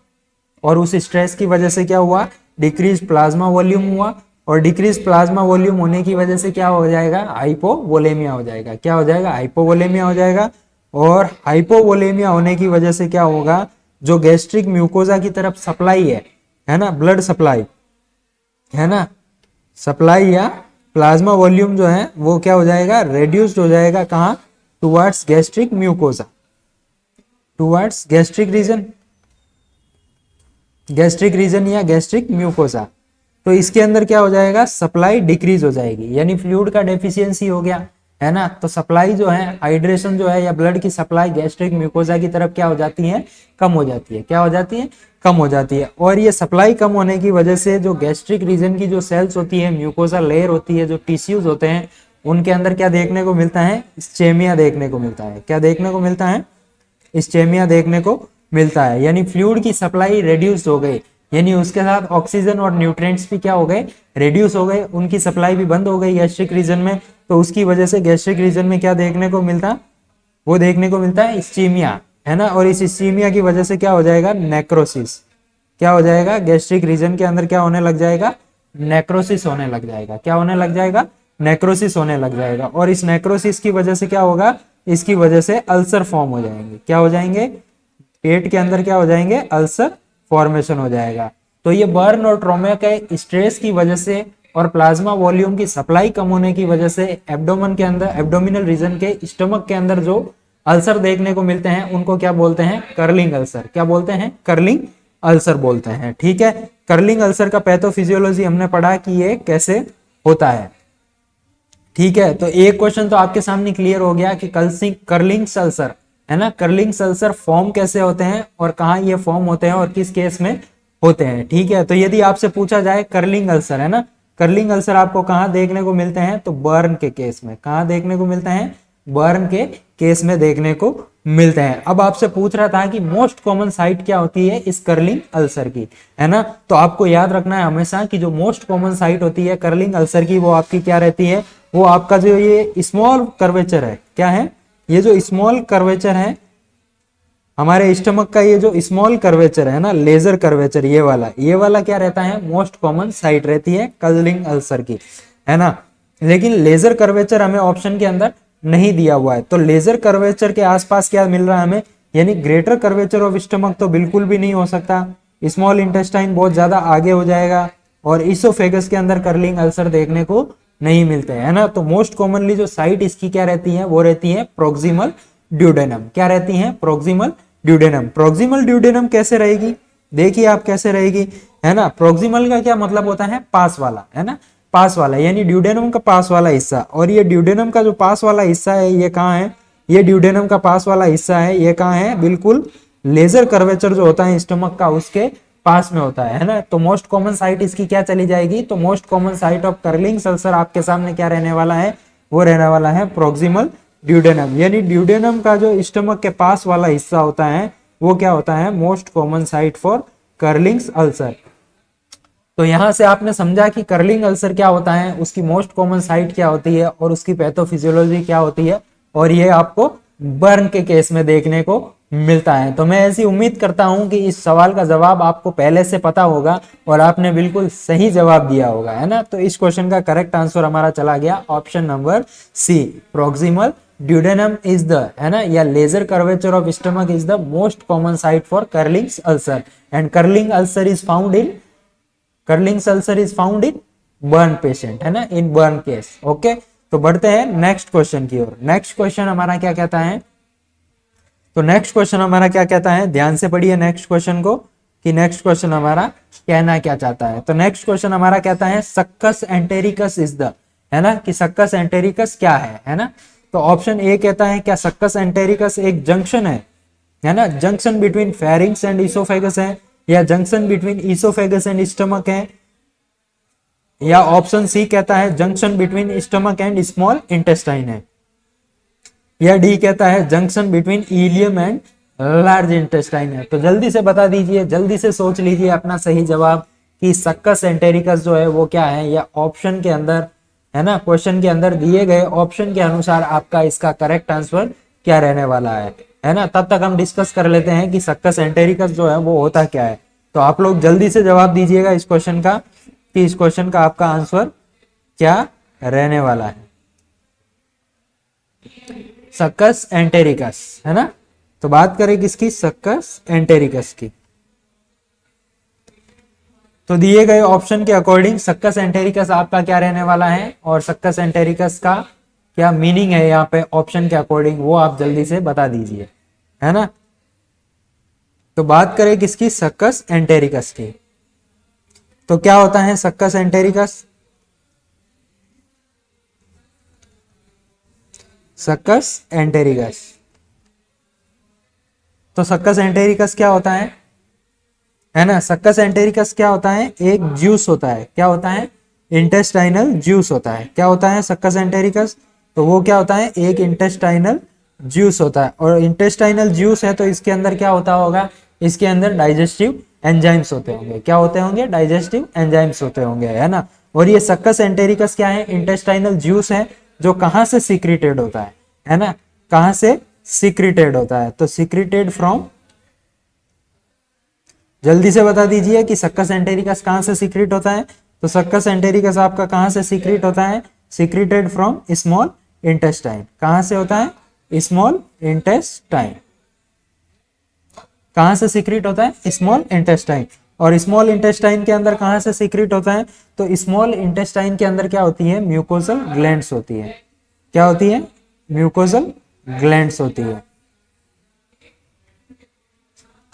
और उस स्ट्रेस की वजह से क्या हुआ, डिक्रीज प्लाज्मा वॉल्यूम हुआ, और डिक्रीज प्लाज्मा वॉल्यूम होने की वजह से क्या हो जाएगा, हाइपोवोलेमिया हो जाएगा। क्या हो जाएगा, हाइपोवोलेमिया हो जाएगा। और हाइपोवोलेमिया होने की वजह से क्या होगा, जो गैस्ट्रिक म्यूकोजा की तरफ सप्लाई है ना, ब्लड सप्लाई है ना, सप्लाई या प्लाज्मा वॉल्यूम जो है वो क्या हो जाएगा, रेड्यूस्ड हो जाएगा। कहाँ, towards gastric mucosa, towards gastric region या गैस्ट्रिक म्यूकोसा। तो इसके अंदर क्या हो जाएगा, सप्लाई डिक्रीज हो जाएगी, यानी फ्लूइड का डेफिशिएंसी हो गया, है ना। तो सप्लाई जो है, हाइड्रेशन जो है या ब्लड की सप्लाई गैस्ट्रिक म्यूकोसा की तरफ क्या हो जाती है, कम हो जाती है। क्या हो जाती है, कम हो जाती है। और ये सप्लाई कम होने की वजह से जो गैस्ट्रिक रीजन की जो सेल्स होती है, म्यूकोसा लेयर होती है, जो टिश्यूज होते हैं, उनके अंदर क्या देखने को मिलता है, स्टेमिया देखने को मिलता है। क्या देखने को मिलता है, स्टेमिया देखने को मिलता है। यानी फ्लूइड की सप्लाई रिड्यूस हो गई, यानी उसके साथ ऑक्सीजन और न्यूट्रिएंट्स भी क्या हो गए, रिड्यूस हो गए, उनकी सप्लाई भी बंद हो गई गैस्ट्रिक रीजन में। तो उसकी वजह से गैस्ट्रिक रीजन में क्या देखने को मिलता, वो देखने को मिलता है स्टीमिया, है ना। और इस स्टीमिया की वजह से क्या हो जाएगा, नेक्रोसिस। क्या हो जाएगा, गैस्ट्रिक रीजन के अंदर क्या होने लग जाएगा, नेक्रोसिस होने लग जाएगा। क्या होने लग जाएगा, नेक्रोसिस होने लग जाएगा। और इस नेक्रोसिस की वजह से क्या होगा, इसकी वजह से अल्सर फॉर्म हो जाएंगे। क्या हो जाएंगे, पेट के अंदर क्या हो जाएंगे, अल्सर फॉर्मेशन हो जाएगा। तो ये बर्न और ट्रॉमा के स्ट्रेस की वजह से और प्लाज्मा वॉल्यूम की सप्लाई कम होने की वजह से एब्डोमेन के अंदर, एब्डोमिनल रीजन के स्टमक के अंदर जो अल्सर देखने को मिलते हैं, उनको क्या बोलते हैं, कर्लिंग अल्सर। क्या बोलते हैं, कर्लिंग अल्सर बोलते हैं। ठीक है, कर्लिंग अल्सर का पैथोफिजियोलॉजी हमने पढ़ा कि ये कैसे होता है। ठीक है, तो एक क्वेश्चन तो आपके सामने क्लियर हो गया कि कर्लिंग अल्सर, है ना, कर्लिंग अल्सर फॉर्म कैसे होते हैं और कहाँ ये फॉर्म होते हैं और किस केस में होते हैं। ठीक है, तो यदि आपसे पूछा जाए कर्लिंग अल्सर, है ना, कर्लिंग अल्सर आपको कहाँ देखने को मिलते हैं, तो बर्न के केस में। कहाँ देखने को मिलते हैं, बर्न के केस में देखने को मिलते हैं। अब आपसे पूछ रहा था कि मोस्ट कॉमन साइट क्या होती है इस कर्लिंग अल्सर की, है ना। तो आपको याद रखना है हमेशा कि जो मोस्ट कॉमन साइट होती है कर्लिंग अल्सर की, वो आपकी क्या रहती है, वो आपका जो ये स्मॉल कर्वेचर है, क्या है, ये जो स्मॉल कर्वेचर है हमारे स्टमक का, ये जो स्मॉल कर्वेचर है ना, लेजर कर्वेचर, ये वाला क्या रहता है, मोस्ट कॉमन साइट रहती है कर्लिंग अल्सर की, है ना। लेकिन लेजर कर्वेचर हमें ऑप्शन के अंदर नहीं दिया हुआ है, तो लेजर कर्वेचर के आसपास क्या मिल रहा है हमें, यानी ग्रेटर कर्वेचर ऑफ स्टमक तो बिल्कुल भी नहीं हो सकता, स्मॉल इंटेस्टाइन बहुत ज्यादा आगे हो जाएगा, और इसोफेगस के अंदर कर्लिंग अल्सर देखने को नहीं मिलते हैं, है ना। तो मोस्ट कॉमनली जो साइट इसकी क्या रहती है, वो रहती है प्रोक्सिमल ड्यूडेनम। क्या रहती है, प्रोक्सिमल ड्यूडेनम। प्रोक्सिमल ड्यूडेनम कैसे रहेगी, देखिए आप कैसे रहेगी, है ना। प्रोक्सिमल का क्या मतलब होता है, पास वाला, है ना, पास वाला, यानी ड्यूडेनम का पास वाला हिस्सा। और ये ड्यूडेनम का जो पास वाला हिस्सा है, ये कहाँ है, ये ड्यूडेनम का पास वाला हिस्सा है, ये कहाँ है, बिल्कुल लेजर कर्वेचर जो होता है स्टमक का, उसके पास में होता है ना। तो मोस्ट कॉमन साइट इसकी क्या चली जाएगी, तो most common site of curling ulcer आपके सामने क्या रहने वाला है, वो रहने वाला है प्रोक्सिमल ड्यूडेनम। यानी ड्यूडेनम का जो स्टमक के पास वाला हिस्सा होता है, वो क्या होता है, most common site for curling ulcer. तो यहां से आपने समझा कि कर्लिंग अल्सर क्या होता है, उसकी मोस्ट कॉमन साइट क्या होती है और उसकी पैथोफिजियोलॉजी क्या होती है, और ये आपको बर्न के केस में देखने को मिलता है। तो मैं ऐसी उम्मीद करता हूं कि इस सवाल का जवाब आपको पहले से पता होगा और आपने बिल्कुल सही जवाब दिया होगा, है ना। तो इस क्वेश्चन का करेक्ट आंसर हमारा चला गया option number C, proximal duodenum is the, है ना, या lesser curvature of stomach is the most common site for curling ulcer, and curling ulcer is found in, curling ulcer is found in burn patient, है ना, इन burn case. Okay, तो बढ़ते हैं next question की ओर। Next question हमारा क्या कहता है, तो नेक्स्ट क्वेश्चन हमारा क्या कहता है, ध्यान से पढ़िए नेक्स्ट क्वेश्चन को कि नेक्स्ट क्वेश्चन हमारा कहना क्या चाहता है। तो नेक्स्ट क्वेश्चन हमारा कहता है सक्कस एंटेरिकस इज द, है ना, कि सक्कस एंटेरिकस क्या है ना। तो ऑप्शन ए कहता है क्या सक्कस एंटेरिकस एक जंक्शन है ना, junction between pharynx and esophagus है, या junction between esophagus and stomach है, या ऑप्शन सी कहता है junction between stomach and small intestine है, या डी कहता है junction between ileum and large intestine है। तो जल्दी से बता दीजिए, जल्दी से सोच लीजिए अपना सही जवाब कि सक्कस एंटेरिकस जो है वो क्या है, या ऑप्शन के अंदर, है ना, क्वेश्चन के अंदर दिए गए ऑप्शन के अनुसार आपका इसका करेक्ट आंसर क्या रहने वाला है ना। तब तक हम डिस्कस कर लेते हैं कि सक्कस एंटेरिकस जो है वो होता क्या है। तो आप लोग जल्दी से जवाब दीजिएगा इस क्वेश्चन का कि इस क्वेश्चन का आपका आंसर क्या रहने वाला है। सक्कस एंटेरिकस, है ना। तो बात करें किसकी, सक्कस एंटेरिकस की। तो दिए गए ऑप्शन के अकॉर्डिंग सक्कस एंटेरिकस आपका क्या रहने वाला है, और सक्कस एंटेरिकस का क्या मीनिंग है यहाँ पे ऑप्शन के अकॉर्डिंग, वो आप जल्दी से बता दीजिए, है ना। तो बात करें किसकी, सक्कस एंटेरिकस की। तो क्या होता है सक्कस एंटेरिकस? सक्कस एंटेरिकस, तो सक्कस एंटेरिकस क्या होता है ना। सक्कस एंटेरिकस क्या होता है, एक ज्यूस होता है। क्या होता है, इंटेस्टाइनल ज्यूस होता है। क्या होता है सक्कस एंटेरिकस, तो वो क्या होता है, एक इंटेस्टाइनल ज्यूस होता है। और इंटेस्टाइनल ज्यूस है तो इसके अंदर क्या होता होगा, इसके अंदर डाइजेस्टिव एंजाइम्स होते होंगे। क्या होते होंगे, डाइजेस्टिव एंजाइम्स होते होंगे, है ना। और ये सक्कस एंटेरिकस क्या है, इंटेस्टाइनल ज्यूस है जो कहां से सीक्रेटेड होता है ना, कहां से सीक्रेटेड होता है, तो सीक्रेटेड फ्रॉम, जल्दी से बता दीजिए कि सक्कस एंटेरिकस कहां से सीक्रेट होता है। तो सक्कस एंटेरिकस आपका कहां से सीक्रेट होता है, सीक्रेटेड फ्रॉम स्मॉल इंटेस्टाइन। कहां से होता है, स्मॉल इंटेस्टाइन। कहां से सीक्रेट होता है, स्मॉल इंटेस्टाइन। और स्मॉल इंटेस्टाइन के अंदर कहां से सीक्रेट होता है, तो स्मॉल इंटेस्टाइन के अंदर क्या होती है, म्यूकोजल ग्लैंड्स होती है। क्या होती है, म्यूकोजल ग्लैंड्स होती है।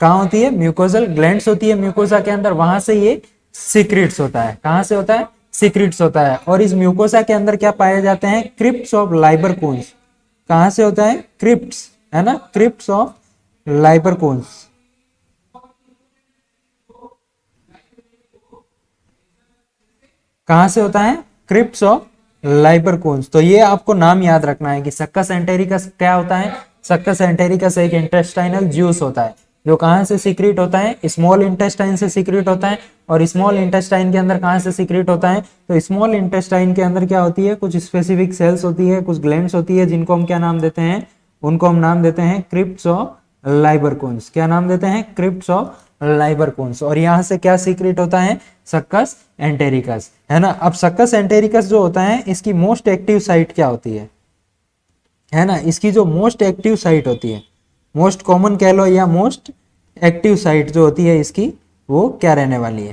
कहाँ होती है, म्यूकोजल ग्लैंड्स होती है म्यूकोसा के अंदर, वहां से ये सीक्रेट्स होता है। कहां से होता है, सीक्रेट्स होता है। और इस म्यूकोसा के अंदर क्या पाए जाते हैं, क्रिप्ट्स ऑफ लाइबरकोन्स। कहां से होता है, क्रिप्ट्स, है ना, क्रिप्ट्स ऑफ लाइबरकोन्स। कहां से होता है, क्रिप्ट्स ऑफ लाइबरकोन्स। तो ये आपको नाम याद रखना है कि सक्कस एंटेरिकस क्या होता है। सक्कस एंटेरिकस एक इंटेस्टाइनल ज्यूस होता है जो कहां से सीक्रेट होता है, स्मॉल इंटेस्टाइन से सीक्रेट होता है। और स्मॉल इंटेस्टाइन के अंदर कहां से सीक्रेट होता है, तो स्मॉल इंटेस्टाइन के अंदर क्या होती है, कुछ स्पेसिफिक सेल्स होती है, कुछ ग्लैंड्स होती है, जिनको हम क्या नाम देते हैं, उनको हम नाम देते हैं क्रिप्ट्स ऑफ लाइबरकोन्स। क्या नाम देते हैं, क्रिप्ट्स ऑफ लाइबरकोन्स। और यहां से क्या सीक्रेट होता है, सक्कस एंटेरिकस, है ना। अब सक्कस एंटेरिकस जो होता है, इसकी मोस्ट एक्टिव साइट क्या होती है ना। इसकी जो मोस्ट एक्टिव साइट होती है, मोस्ट कॉमन कह लो या मोस्ट एक्टिव साइट जो होती है इसकी, वो क्या रहने वाली है,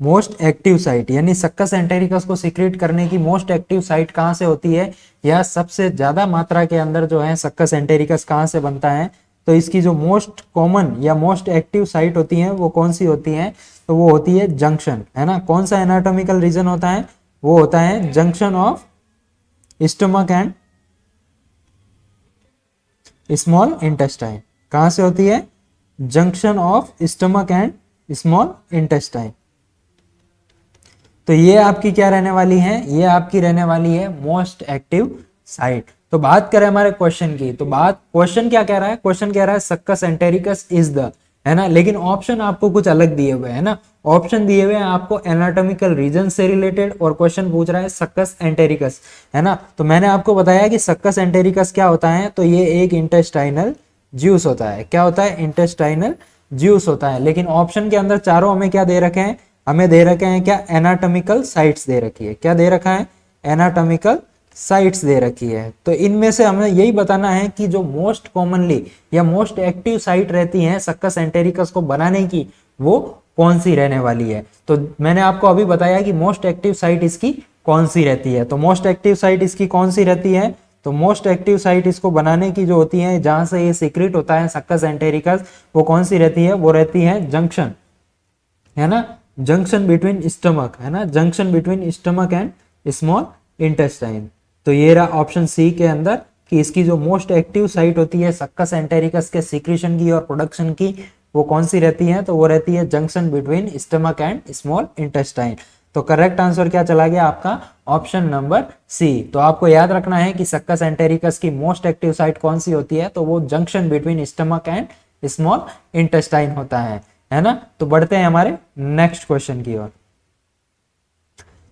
मोस्ट एक्टिव साइट। यानी सक्कस एंटेरिकस को सीक्रेट करने की मोस्ट एक्टिव साइट कहां से होती है, या सबसे ज्यादा मात्रा के अंदर जो है सक्कस एंटेरिकस कहां से बनता है। तो इसकी जो मोस्ट कॉमन या मोस्ट एक्टिव साइट होती है वो कौन सी होती है, तो वो होती है जंक्शन, है ना। कौन सा एनाटॉमिकल रीजन होता है, वो होता है junction of stomach and small intestine. कहां से होती है, junction of stomach and small intestine. तो ये आपकी क्या रहने वाली है, ये आपकी रहने वाली है मोस्ट एक्टिव साइट। तो बात करें हमारे क्वेश्चन की, तो बात क्वेश्चन क्या कह रहा है, क्वेश्चन कह रहा है सक्कस एंटेरिकस इज द, है ना। लेकिन ऑप्शन आपको कुछ अलग दिए हुए है ना। ऑप्शन दिए हुए हैं आपको एनाटॉमिकल रीजन से रिलेटेड, और क्वेश्चन पूछ रहा है सक्कस एंटेरिकस, है ना। तो मैंने आपको बताया कि सक्कस एंटेरिकस क्या होता है, तो ये एक इंटेस्टाइनल ज्यूस होता है। क्या होता है, इंटेस्टाइनल ज्यूस होता है। लेकिन ऑप्शन के अंदर चारों हमें क्या दे रखे हैं, हमें दे रखे हैं क्या, एनाटॉमिकल साइट्स दे रखी है। क्या दे रखा है, एनाटॉमिकल साइट्स दे रखी है। तो इनमें से हमें यही बताना है कि जो मोस्ट कॉमनली या मोस्ट एक्टिव साइट रहती है सक्कस एंटेरिकस को बनाने की, वो कौन सी रहने वाली है। तो मैंने आपको अभी बताया कि मोस्ट एक्टिव साइट इसकी कौन सी रहती है। तो मोस्ट एक्टिव साइट इसकी कौन सी रहती है, तो मोस्ट एक्टिव साइट इसको बनाने की जो होती है, जहां से ये सीक्रेट होता है सक्कस एंटेरिकस, वो कौन सी रहती है, वो रहती है जंक्शन, है ना, जंक्शन बिटवीन स्टमक, है ना, junction between stomach and small intestine. तो ये रहा ऑप्शन सी के अंदर कि इसकी जो मोस्ट एक्टिव साइट होती है सक्कस एंटेरिकस के सीक्रेशन की और प्रोडक्शन की, वो कौन सी रहती है, तो वो रहती है junction between stomach and small intestine. तो करेक्ट आंसर क्या चला गया आपका, ऑप्शन नंबर सी। तो आपको याद रखना है कि सक्कस एंटेरिकस की मोस्ट एक्टिव साइट कौन सी होती है, तो वो junction between stomach and small intestine होता है ना। तो बढ़ते हैं हमारे नेक्स्ट क्वेश्चन की ओर।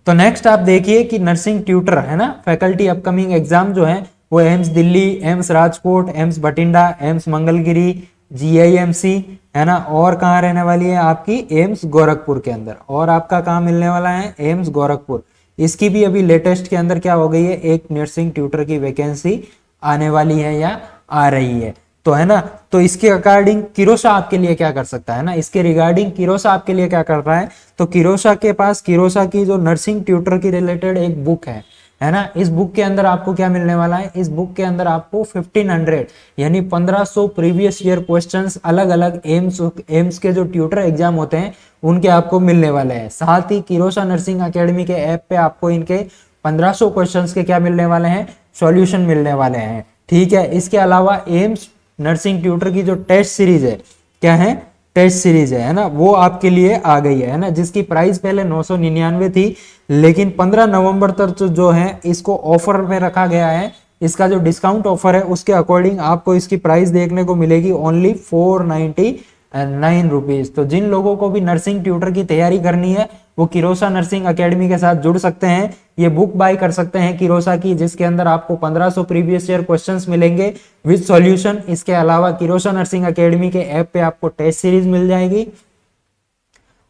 तो नेक्स्ट आप देखिए कि नर्सिंग ट्यूटर, है ना, फैकल्टी अपकमिंग एग्जाम जो है वो AIIMS Delhi, AIIMS Rajkot, AIIMS Bathinda, AIIMS Mangalagiri, GIMC, है ना। और कहाँ रहने वाली है आपकी एम्स गोरखपुर के अंदर, और आपका कहाँ मिलने वाला है एम्स गोरखपुर। इसकी भी अभी लेटेस्ट के अंदर क्या हो गई है, एक नर्सिंग ट्यूटर की वैकेंसी आने वाली है या आ रही है, तो है ना। तो इसके अकॉर्डिंग किरोशा आपके लिए क्या कर सकता है ना, इसके रिगार्डिंग किरोशा आपके लिए क्या कर रहा है, तो किरोशा के पास किरोशा की जो नर्सिंग ट्यूटर की रिलेटेड एक बुक है ना। इस बुक के अंदर आपको क्या मिलने वाला है, इस बुक के अंदर आपको 1500 यानी 1500 प्रीवियस ईयर क्वेश्चंस अलग अलग एम्स के जो ट्यूटर एग्जाम होते हैं उनके आपको मिलने वाले हैं। साथ ही किरोशा नर्सिंग एकेडमी के ऐप पे आपको इनके 1500 क्वेश्चंस के क्या मिलने वाले हैं, सॉल्यूशन मिलने वाले हैं। ठीक है, इसके अलावा एम्स नर्सिंग ट्यूटर की जो टेस्ट सीरीज है, क्या है, टेस्ट सीरीज है ना, वो आपके लिए आ गई है ना, जिसकी प्राइस पहले 999 थी, लेकिन 15 नवंबर तक जो है इसको ऑफर में रखा गया है। इसका जो डिस्काउंट ऑफर है उसके अकॉर्डिंग आपको इसकी प्राइस देखने को मिलेगी ओनली 499 रुपीज। तो जिन लोगों को भी नर्सिंग ट्यूटर की तैयारी करनी है वो किरोशा नर्सिंग एकेडमी के साथ जुड़ सकते हैं, ये बुक बाय कर सकते हैं किरोशा की, जिसके अंदर आपको 1500 प्रीवियस ईयर क्वेश्चंस मिलेंगे विद सॉल्यूशन। इसके अलावा किरोशा नर्सिंग एकेडमी के ऐप पे आपको टेस्ट सीरीज मिल जाएगी,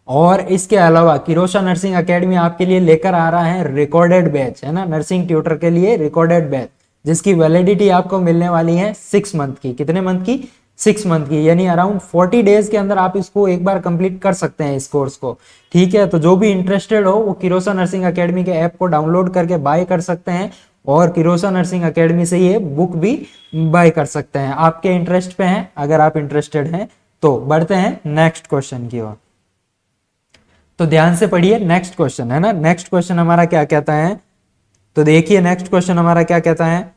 और इसके अलावा किरोशा नर्सिंग एकेडमी आपके लिए लेकर आ रहा है रिकॉर्डेड बैच, है ना, नर्सिंग ट्यूटर के लिए रिकॉर्डेड बैच, जिसकी वैलिडिटी आपको मिलने वाली है 6 मंथ की। कितने मंथ की, 6 मंथ की, यानी अराउंड 40 डेज के अंदर आप इसको एक बार कंप्लीट कर सकते हैं इस कोर्स को। ठीक है, तो जो भी इंटरेस्टेड हो वो किरोशा नर्सिंग एकेडमी के ऐप को डाउनलोड करके बाय कर सकते हैं, और किरोशा नर्सिंग एकेडमी से ये बुक भी बाय कर सकते हैं। आपके इंटरेस्ट पे है, अगर आप इंटरेस्टेड हैं तो। बढ़ते हैं नेक्स्ट क्वेश्चन की ओर, तो ध्यान से पढ़िए नेक्स्ट क्वेश्चन, है ना। नेक्स्ट क्वेश्चन हमारा क्या कहता है, तो देखिए नेक्स्ट क्वेश्चन हमारा क्या कहता है।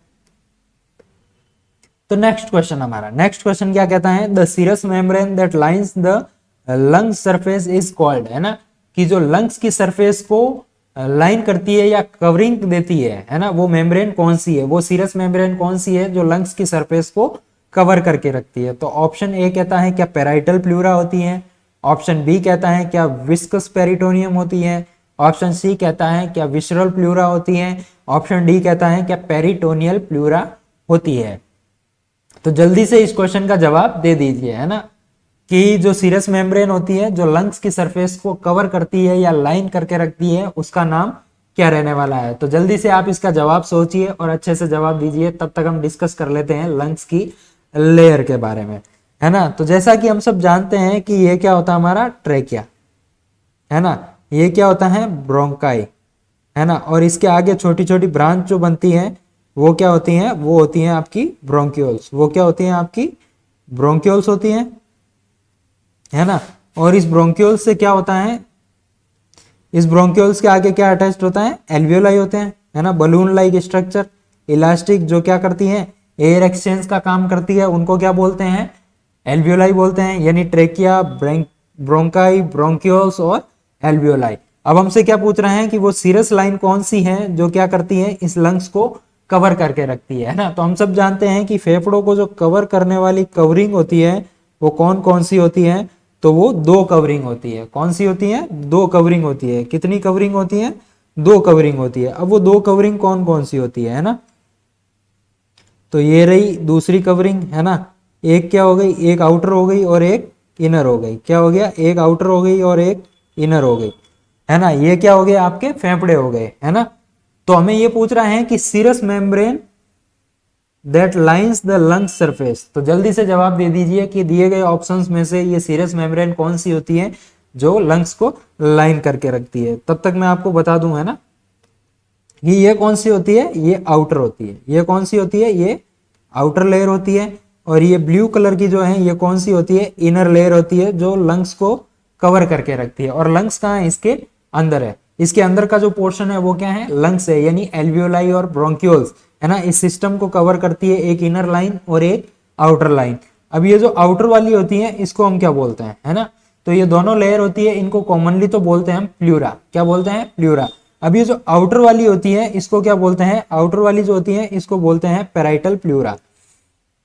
तो नेक्स्ट क्वेश्चन क्या कहता है, the serous membrane that lines the lungs surface is called, है ना, कि जो लंग्स की सरफेस को लाइन करती है या कवरिंग देती है ना, वो मेम्ब्रेन कौन सी है, वो सीरस मेम्ब्रेन कौन सी है जो लंग्स की सरफेस को कवर करके रखती है। तो ऑप्शन ए कहता है क्या पेराइटल प्लूरा होती है, ऑप्शन बी कहता है क्या विस्कस पेरिटोनियम होती है, ऑप्शन सी कहता है क्या विसरल प्लूरा होती है, ऑप्शन डी कहता है क्या पेरिटोनियल प्लूरा होती है। तो जल्दी से इस क्वेश्चन का जवाब दे दीजिए, है ना, कि जो सीरस मेम्ब्रेन होती है जो लंग्स की सरफेस को कवर करती है या लाइन करके रखती है उसका नाम क्या रहने वाला है। तो जल्दी से आप इसका जवाब सोचिए और अच्छे से जवाब दीजिए, तब तक हम डिस्कस कर लेते हैं लंग्स की लेयर के बारे में, है ना। तो जैसा कि हम सब जानते हैं कि ये क्या होता है हमारा ट्रेकिया, है ना, ये क्या होता है ब्रोंकाई, है ना, और इसके आगे छोटी छोटी ब्रांच जो बनती है वो क्या होती हैं, वो होती हैं आपकी ब्रोंक्यूल्स, वो क्या होती हैं आपकी ब्रोंक्यूल्स होती हैं, है ना। और इस ब्रोंक्यूल्स से क्या होता है, इस ब्रोंक्यूल्स के आगे क्या अटैच्ड होता है, एल्वियोलाई होते हैं, है ना, बलून लाइक स्ट्रक्चर, इलास्टिक जो क्या करती है एयर एक्सचेंज का काम करती है, उनको क्या बोलते हैं, एल्वियोलाई बोलते हैं, यानी ट्रेकिया, ब्रोंकाई, ब्रोंक्यूल्स और एल्वियोलाई। अब हमसे क्या पूछ रहे हैं कि वो सीरस लाइन कौन सी है जो क्या करती है इस लंग्स को कवर करके रखती है ना। तो हम सब जानते हैं कि फेफड़ों को जो कवर करने वाली कवरिंग होती है वो कौन कौन सी होती है, तो वो 2 कवरिंग होती है। कौन सी होती है, 2 कवरिंग होती है। कितनी कवरिंग होती है, 2 कवरिंग होती है। अब वो 2 कवरिंग कौन कौन सी होती है ना, तो ये रही दूसरी कवरिंग, है ना। एक क्या हो गई, एक आउटर हो गई और एक इनर हो गई। क्या हो गया, एक आउटर हो गई और एक इनर हो गई, है ना। ये क्या हो गया, आपके फेफड़े हो गए, है ना। तो हमें ये पूछ रहा है कि serous membrane that lines the lung surface, तो जल्दी से जवाब दे दीजिए कि दिए गए ऑप्शंस में से ये सीरस मेम्ब्रेन कौन सी होती है जो लंग्स को लाइन करके रखती है। तब तक मैं आपको बता दूं, है ना, कि ये कौन सी होती है, ये आउटर होती है। ये कौन सी होती है, ये आउटर लेयर होती है। और ये ब्लू कलर की जो है ये कौन सी होती है, इनर लेयर होती है जो लंग्स को कवर करके रखती है। और लंग्स कहाँ है, इसके अंदर है। इसके अंदर का जो पोर्शन है वो क्या है, लंग्स है, यानी एल्वियोलाई और ब्रोंक्यूल्स, है ना। इस सिस्टम को कवर करती है एक इनर लाइन और एक आउटर लाइन। अब ये जो आउटर वाली होती है इसको हम क्या बोलते हैं, है ना। तो ये दोनों लेयर होती है, इनको कॉमनली तो बोलते हैं हम प्लूरा। क्या बोलते हैं, प्लूरा। अब ये जो आउटर वाली होती है इसको क्या बोलते हैं, आउटर वाली जो होती है इसको बोलते हैं पेराइटल प्लूरा।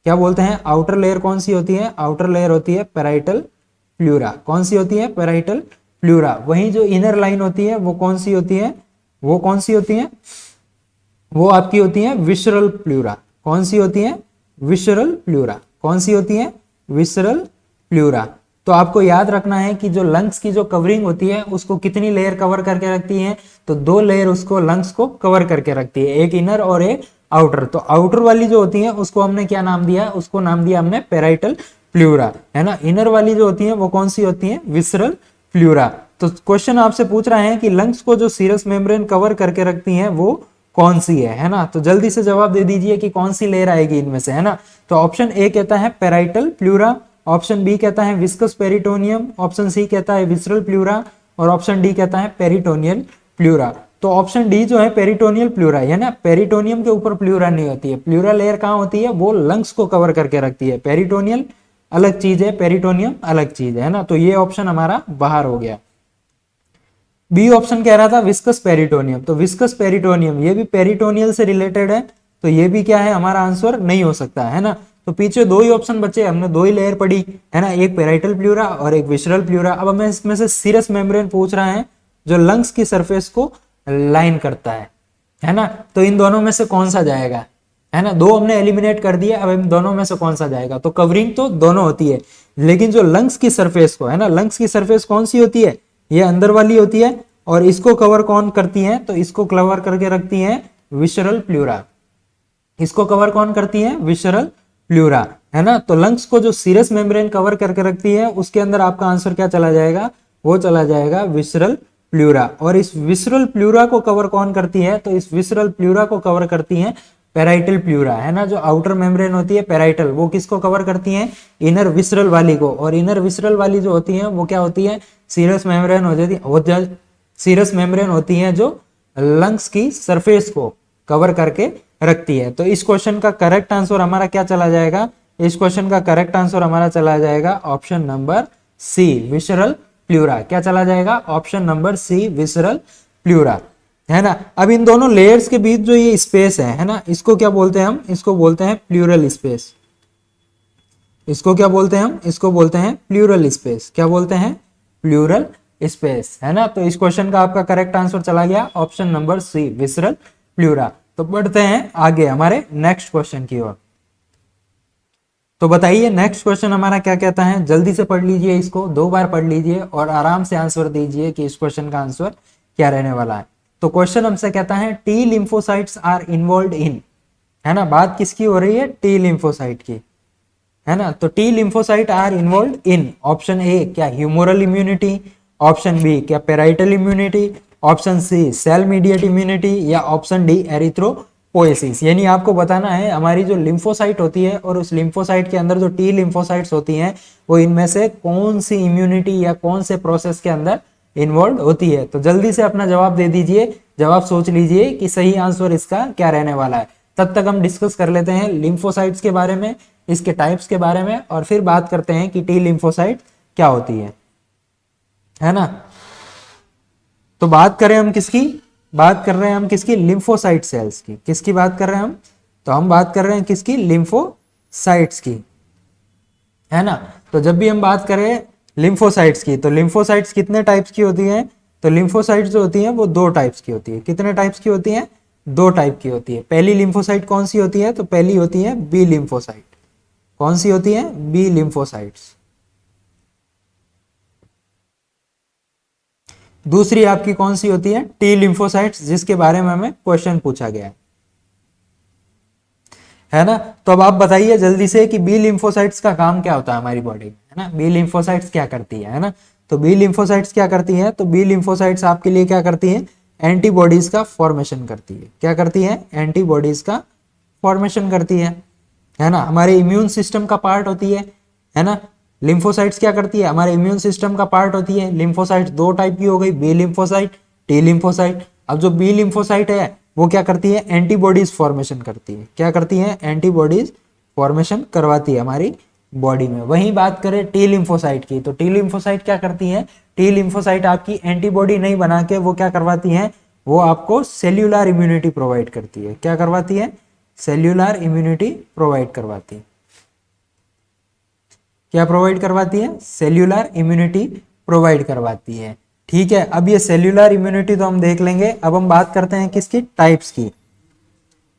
क्या बोलते हैं, आउटर लेयर कौन सी होती है, आउटर लेयर होती है पेराइटल प्लूरा। कौन सी होती है, पेराइटल प्लूरा। वहीं जो इनर लाइन होती है वो कौन सी होती है, वो कौन सी होती है, वो आपकी होती है विसरल प्लूरा। कौन सी होती है, विसरल प्लूरा। कौन सी होती है, विसरल प्लूरा। तो आपको याद रखना है कि जो लंग्स की जो कवरिंग होती है उसको कितनी लेयर कवर करके रखती है, तो 2 लेयर उसको लंग्स को कवर करके रखती है, एक इनर और एक आउटर। तो आउटर वाली जो होती है उसको हमने क्या नाम दिया, उसको नाम दिया हमने पेराइटल प्लूरा, है ना। इनर वाली जो होती है वो कौन सी होती है, विसरल प्लूरा। तो क्वेश्चन आपसे पूछ रहा है कि लंग्स को जो सीरस मेम्ब्रेन कवर करके रखती है वो कौन सी है ना। तो जल्दी से जवाब दे दीजिए कि कौन सी लेयर आएगी इनमें से, है ना। तो ऑप्शन ए कहता है पेराइटल प्लूरा, ऑप्शन बी कहता है विस्कस पेरिटोनियम, ऑप्शन सी कहता है विसरल प्लूरा और ऑप्शन डी कहता है पेरिटोनियल प्लूरा। तो ऑप्शन डी जो है पेरिटोनियल प्लूरा है ना, पेरिटोनियम के ऊपर प्लूरा नहीं होती है। प्लूरा लेयर कहाँ होती है, वो लंग्स को कवर करके रखती है। पेरिटोनियल अलग चीज है, पेरिटोनियम अलग चीज है ना। तो ये ऑप्शन हमारा बाहर हो गया। बी ऑप्शन कह रहा था विस्कस पेरिटोनियम, तो विस्कस पेरिटोनियम ये भी पेरिटोनियल से रिलेटेड है, तो ये भी क्या है हमारा आंसर नहीं हो सकता, है ना। तो पीछे 2 ही ऑप्शन बचे, हमने 2 ही लेयर पढ़ी, है ना, एक पेराइटल प्लूरा और एक विसरल प्लूरा। अब हमें इसमें से सीरस मेम्ब्रेन पूछ रहा है जो लंग्स की सरफेस को लाइन करता है ना। तो इन दोनों में से कौन सा जाएगा, है ना। 2 हमने एलिमिनेट कर दिया, अब इन दोनों में से कौन सा जाएगा। तो कवरिंग तो दोनों होती है, लेकिन जो लंग्स की सरफेस को, है ना, लंग्स की सरफेस कौन सी होती है, ये अंदर वाली होती है, और इसको कवर कौन करती है, तो इसको कवर करके रखती है विसरल प्लूरा। इसको कवर कौन करती है, विसरल प्लूरा, है ना। तो लंग्स को जो सीरस मेम्ब्रेन कवर करके रखती है उसके अंदर आपका आंसर क्या चला जाएगा, वो चला जाएगा विसरल प्लूरा। और इस विसरल प्लूरा को कवर कौन करती है, तो इस विसरल प्लूरा को कवर करती है पेराइटल प्लूरा, है ना। जो आउटर मेम्ब्रेन होती है पेराइटल, वो किसको कवर करती है, इनर विसरल वाली को। और इनर विसरल वाली जो होती है वो क्या होती है, सीरस मेम्ब्रेन हो जाती है, सीरस मेम्ब्रेन होती है जो लंग्स की सरफेस को कवर करके रखती है। तो इस क्वेश्चन का करेक्ट आंसर हमारा क्या चला जाएगा, इस क्वेश्चन का करेक्ट आंसर हमारा चला जाएगा option number C visceral pleura. क्या चला जाएगा, option number C visceral pleura, है ना। अब इन दोनों लेयर्स के बीच जो ये स्पेस है ना, इसको क्या बोलते हैं हम, इसको बोलते हैं प्लूरल स्पेस। इसको क्या बोलते हैं हम, इसको बोलते हैं प्लूरल स्पेस। क्या बोलते हैं, प्लूरल स्पेस, है ना। तो इस क्वेश्चन का आपका करेक्ट आंसर चला गया option number C visceral pleura. तो बढ़ते हैं आगे हमारे नेक्स्ट क्वेश्चन की ओर। तो बताइए नेक्स्ट क्वेश्चन हमारा क्या कहता है, जल्दी से पढ़ लीजिए, इसको 2 बार पढ़ लीजिए और आराम से आंसर दीजिए कि इस क्वेश्चन का आंसर क्या रहने वाला है। तो क्वेश्चन हमसे कहता है T lymphocytes are involve in, है ना, बात किसकी हो रही है, टी लिम्फोसाइट की, है ना। तो T lymphocyte are involve in, option A क्या ह्यूमोरल इम्यूनिटी, ऑप्शन बी क्या parietal immunity, option C cell mediate immunity, या ऑप्शन डी एरिथ्रोपोएसिस। यानी आपको बताना है हमारी जो लिम्फोसाइट होती है और उस लिम्फोसाइट के अंदर जो टी लिम्फोसाइट्स होती हैं वो इनमें से कौन सी इम्यूनिटी या कौन से प्रोसेस के अंदर इन्वॉल्व होती है। तो जल्दी से अपना जवाब दे दीजिए, जवाब सोच लीजिए कि सही आंसर इसका क्या रहने वाला है। तब तक हम डिस्कस कर लेते हैं लिम्फोसाइट्स के बारे में, इसके टाइप्स के बारे में, और फिर बात करते हैं कि टी लिम्फोसाइट क्या होती है ना। तो बात करें हम किसकी, बात कर रहे हैं हम किसकी, लिम्फोसाइट सेल्स की। किसकी बात कर रहे हैं हम, तो हम बात कर रहे हैं किसकी, लिम्फोसाइट्स की, है ना। तो जब भी हम बात करें लिम्फोसाइट्स की, तो लिम्फोसाइट्स कितने टाइप्स की होती हैं, तो लिम्फोसाइट्स जो होती हैं वो 2 टाइप्स की होती है। कितने टाइप्स की होती हैं, 2 टाइप की होती है। पहली लिम्फोसाइट कौन सी होती है, तो पहली होती है बी लिम्फोसाइट। कौन सी होती है, बी लिम्फोसाइट्स। दूसरी आपकी कौन सी होती है, टी लिम्फोसाइट्स, जिसके बारे में हमें क्वेश्चन पूछा गया है ना। तो अब आप बताइए जल्दी से कि बी लिम्फोसाइट्स का काम क्या होता है हमारी बॉडी में, है ना। बी लिम्फोसाइट्स क्या करती है ना। तो बी लिम्फोसाइट्स क्या करती है, तो बी लिम्फोसाइट्स आपके लिए क्या करती है, एंटीबॉडीज का फॉर्मेशन करती है। क्या करती है, एंटीबॉडीज का फॉर्मेशन करती है ना। हमारे इम्यून सिस्टम का पार्ट होती है ना। लिम्फोसाइट्स क्या करती है, हमारे इम्यून सिस्टम का पार्ट होती है। लिम्फोसाइट्स 2 टाइप की हो गई, बी लिम्फोसाइट, टी लिम्फोसाइट। अब जो बी लिम्फोसाइट है वो क्या करती है, एंटीबॉडीज फॉर्मेशन करती है। क्या करती है, एंटीबॉडीज फॉर्मेशन करवाती है हमारी बॉडी में। वहीं बात करें टी लिम्फोसाइट की, तो टी लिम्फोसाइट क्या करती है, टी लिम्फोसाइट आपकी एंटीबॉडी नहीं बना के वो क्या करवाती है, वो आपको सेल्यूलर इम्यूनिटी प्रोवाइड करती है। क्या करवाती है, सेल्यूलर इम्यूनिटी प्रोवाइड करवाती है। क्या प्रोवाइड करवाती है, सेल्यूलर इम्यूनिटी प्रोवाइड करवाती है। ठीक है, अब ये सेल्यूलर इम्यूनिटी तो हम देख लेंगे। अब हम बात करते हैं किसकी, टाइप्स की,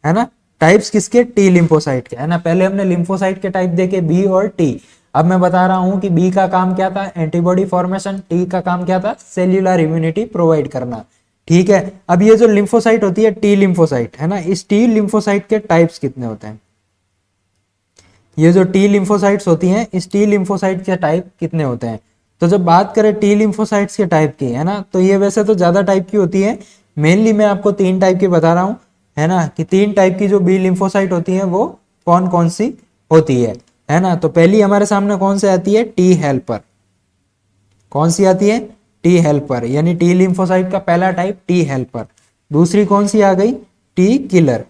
है ना। टाइप्स किसके, टी लिम्फोसाइट के, है ना। पहले हमने लिम्फोसाइट के टाइप देखे बी और टी। अब मैं बता रहा हूं कि बी का काम क्या था, एंटीबॉडी फॉर्मेशन, टी का काम क्या था, सेल्यूलर इम्यूनिटी प्रोवाइड करना। ठीक है, अब ये जो लिम्फोसाइट होती है टी लिम्फोसाइट है ना, इस टी लिम्फोसाइट के टाइप्स कितने होते हैं, ये जो टी लिम्फोसाइट्स होती हैं इस टी लिम्फोसाइट के टाइप कितने होते हैं। तो जब बात करें टी लिम्फोसाइट्स के टाइप की है ना, तो ये वैसे तो ज्यादा टाइप की होती है, मेनली मैं आपको 3 टाइप की बता रहा हूं है ना, कि 3 टाइप की जो बी लिम्फोसाइट होती है वो कौन कौन सी होती है ना। तो पहली हमारे सामने कौन सी आती है, टी हेल्पर। कौन सी आती है, टी हेल्पर, यानी टी लिम्फोसाइट का पहला टाइप टी हेल्पर। दूसरी कौन सी आ गई, टी किलर,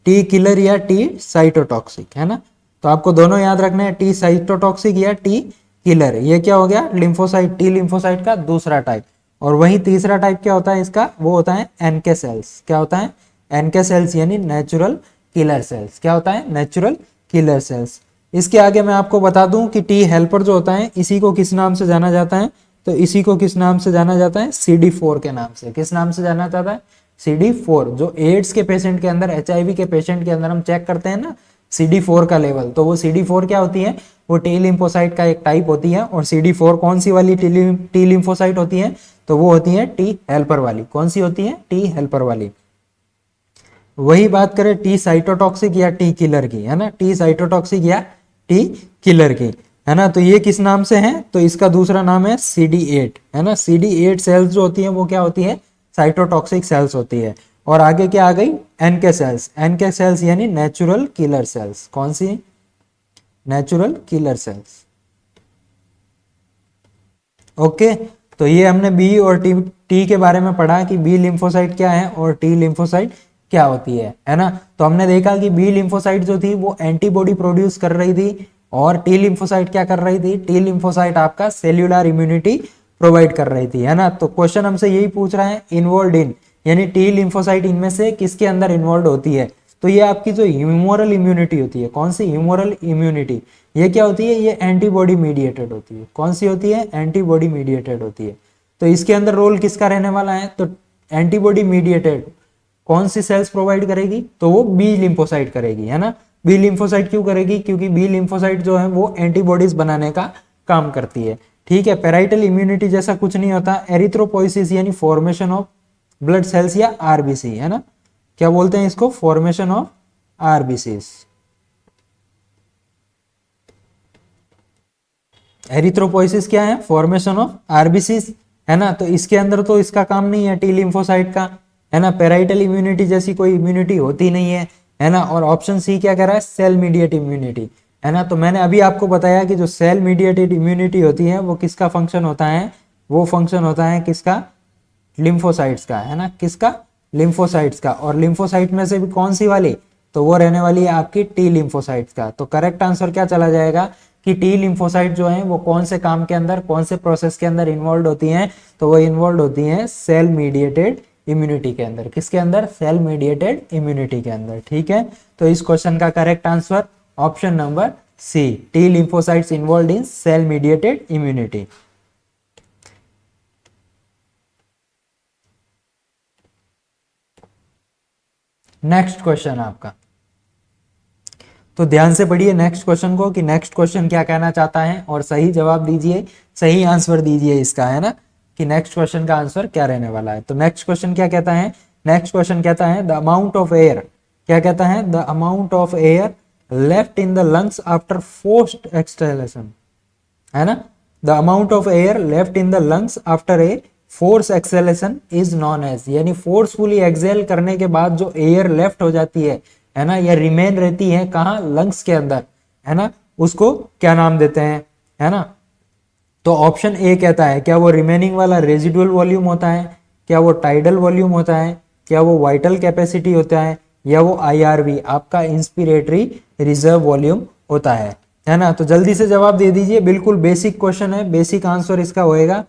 टी किलर या टी साइटोटॉक्सिक है ना। तो आपको दोनों याद रखना है, टी साइटोटॉक्सिक या टी किलर। ये क्या हो गया, लिम्फोसाइट, टी लिम्फोसाइट का दूसरा टाइप। और वही तीसरा टाइप क्या होता है इसका, वो होता है एनके सेल्स। क्या होता है, एनके सेल्स यानी नेचुरल किलर सेल्स। क्या होता है, नेचुरल किलर सेल्स। इसके आगे मैं आपको बता दूं कि टी हेल्पर जो होता है इसी को किस नाम से जाना जाता है, तो इसी को किस नाम से जाना जाता है, CD4 के नाम से। किस नाम से जाना जाता है, CD4। जो एड्स के पेशेंट के अंदर, HIV के पेशेंट के अंदर हम चेक करते हैं ना CD4 का लेवल, तो वो CD4 क्या होती है, वो टी लिम्फोसाइट का एक टाइप होती है। और CD4 कौन सी वाली टी लिम्फोसाइट होती है, तो वो होती है टी हेल्पर वाली। कौन सी होती है, टी हेल्पर वाली। वही बात करें टी साइटोटॉक्सिक या टी किलर की है ना, टी साइटोटॉक्सिक या टी किलर की है ना, तो ये किस नाम से है, तो इसका दूसरा नाम है CD8 है ना। CD8 सेल्स जो होती है वो क्या होती है, साइटोटॉक्सिक सेल्स होती है। और आगे क्या आ गई, एनके सेल्स। एनके सेल्स यानी नेचुरल किलर सेल्स। कौन सी, नेचुरल किलर सेल्स। ओके, तो ये हमने बी और टी के बारे में पढ़ा कि बी लिम्फोसाइट क्या है और टी लिम्फोसाइट क्या होती है ना। तो हमने देखा कि बी लिम्फोसाइट जो थी वो एंटीबॉडी प्रोड्यूस कर रही थी, और टी लिम्फोसाइट क्या कर रही थी, टी लिम्फोसाइट आपका सेल्यूलर इम्यूनिटी प्रोवाइड कर रही थी है ना। तो क्वेश्चन हमसे यही पूछ रहा है, इन्वॉल्व इन, यानी टी लिम्फोसाइट इनमें से किसके अंदर इन्वॉल्व होती है। तो ये आपकी जो ह्यूमोरल इम्यूनिटी होती है, कौन सी, ह्यूमोरल इम्यूनिटी, ये क्या होती है, ये एंटीबॉडी मीडिएटेड होती है। कौन सी होती है, एंटीबॉडी मीडिएटेड होती है। तो इसके अंदर रोल किसका रहने वाला है, तो एंटीबॉडी मीडिएटेड कौन सी सेल्स प्रोवाइड करेगी, तो वो बी लिम्फोसाइट करेगी है ना। बी लिम्फोसाइट क्यों करेगी, क्योंकि बी लिम्फोसाइट जो है वो एंटीबॉडीज बनाने का काम करती है। ठीक है, पेराइटल इम्यूनिटी जैसा कुछ नहीं होता। एरिथ्रोपोइसिस यानी फॉर्मेशन ऑफ ब्लड सेल्स या आरबीसी है ना, क्या बोलते हैं इसको, फॉर्मेशन ऑफ आरबीसीस। एरिथ्रोपोइसिस क्या है, फॉर्मेशन ऑफ आरबीसीस है ना। तो इसके अंदर तो इसका काम नहीं है टी लिम्फोसाइट का है ना, पेराइटल इम्यूनिटी जैसी कोई इम्यूनिटी होती नहीं है ना। और ऑप्शन सी क्या कह रहा है, सेल मीडिएट इम्यूनिटी है ना। तो मैंने अभी आपको बताया कि जो सेल मीडिएटेड इम्यूनिटी होती है वो किसका फंक्शन होता है, वो फंक्शन होता है किसका, लिम्फोसाइट्स का है ना, किसका, लिम्फोसाइट्स का। और लिम्फोसाइट में से भी कौन सी वाली, तो वो रहने वाली है आपकी टी लिम्फोसाइट्स का। तो करेक्ट आंसर क्या चला जाएगा कि टी लिम्फोसाइट जो है वो कौन से काम के अंदर, कौन से प्रोसेस के अंदर इन्वॉल्व होती हैं, तो वो इन्वॉल्व होती हैं सेल मीडिएटेड इम्यूनिटी के अंदर। किसके अंदर, सेल मीडिएटेड इम्यूनिटी के अंदर। ठीक है, तो इस क्वेश्चन का correct answer option number C, T lymphocytes involved in cell mediated immunity. Next question आपका, तो ध्यान से पढ़िए नेक्स्ट क्वेश्चन को कि नेक्स्ट क्वेश्चन क्या कहना चाहता है और सही जवाब दीजिए, सही आंसर दीजिए इसका है ना, कि नेक्स्ट क्वेश्चन का आंसर क्या रहने वाला है। तो नेक्स्ट क्वेश्चन क्या कहता है, नेक्स्ट क्वेश्चन कहता है द अमाउंट ऑफ एयर, क्या कहता है, the amount of air left in the lungs after forced exhalation है ना। The amount of air left in the lungs after a force exhalation is known as, यानी forcefully exhale करने के बाद जो एयर लेफ्ट हो जाती है ना, या रिमेन रहती है कहाँ, लंग्स के अंदर है ना, उसको क्या नाम देते हैं है ना। तो ऑप्शन ए कहता है, क्या वो रिमेनिंग वाला रेजिडुअल वॉल्यूम होता है, क्या वो टाइडल वॉल्यूम होता है, क्या वो वाइटल कैपेसिटी होता है, या वो IRV आपका इंस्पिरेटरी रिजर्व वॉल्यूम होता है ना। तो जल्दी से जवाब दे दीजिए, बिल्कुल बेसिक क्वेश्चन है, बेसिक आंसर इसका होएगा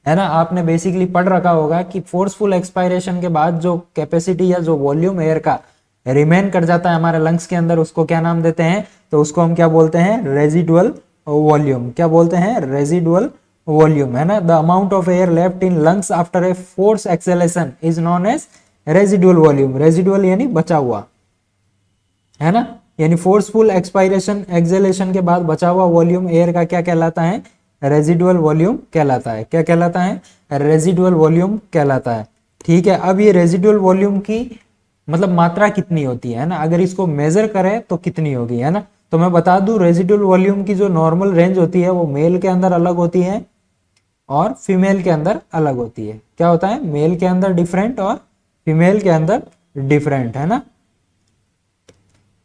है ना। आपने बेसिकली पढ़ रखा होगा कि फोर्सफुल एक्सपायरेशन के बाद जो कैपेसिटी या जो वॉल्यूम एयर का रिमेन कर जाता है हमारे लंग्स के अंदर, उसको क्या नाम देते हैं, तो उसको हम क्या बोलते हैं, रेजिडुअल वॉल्यूम। क्या बोलते हैं, रेजिडुअल वॉल्यूम है ना। The amount of air left in lungs after a force exhalation is known as residual volume. Residual यानी बचा हुआ है ना, यानी फोर्सफुल एक्सपायरेशन एक्सेलेशन के बाद बचा हुआ वॉल्यूम एयर का क्या कहलाता है? रेजिडुअल वॉल्यूम कहलाता है। क्या कहलाता है? रेजिडुअल वॉल्यूम कहलाता है। ठीक है, अब ये रेजिडुअल वॉल्यूम की मतलब मात्रा कितनी होती है ना, अगर इसको मेजर करें तो कितनी होगी, है ना। तो मैं बता दूं, रेजिडुअल वॉल्यूम की जो नॉर्मल रेंज होती है वो मेल के अंदर अलग होती है और फीमेल के अंदर अलग होती है। क्या होता है? मेल के अंदर डिफरेंट और फीमेल के अंदर डिफरेंट, है ना।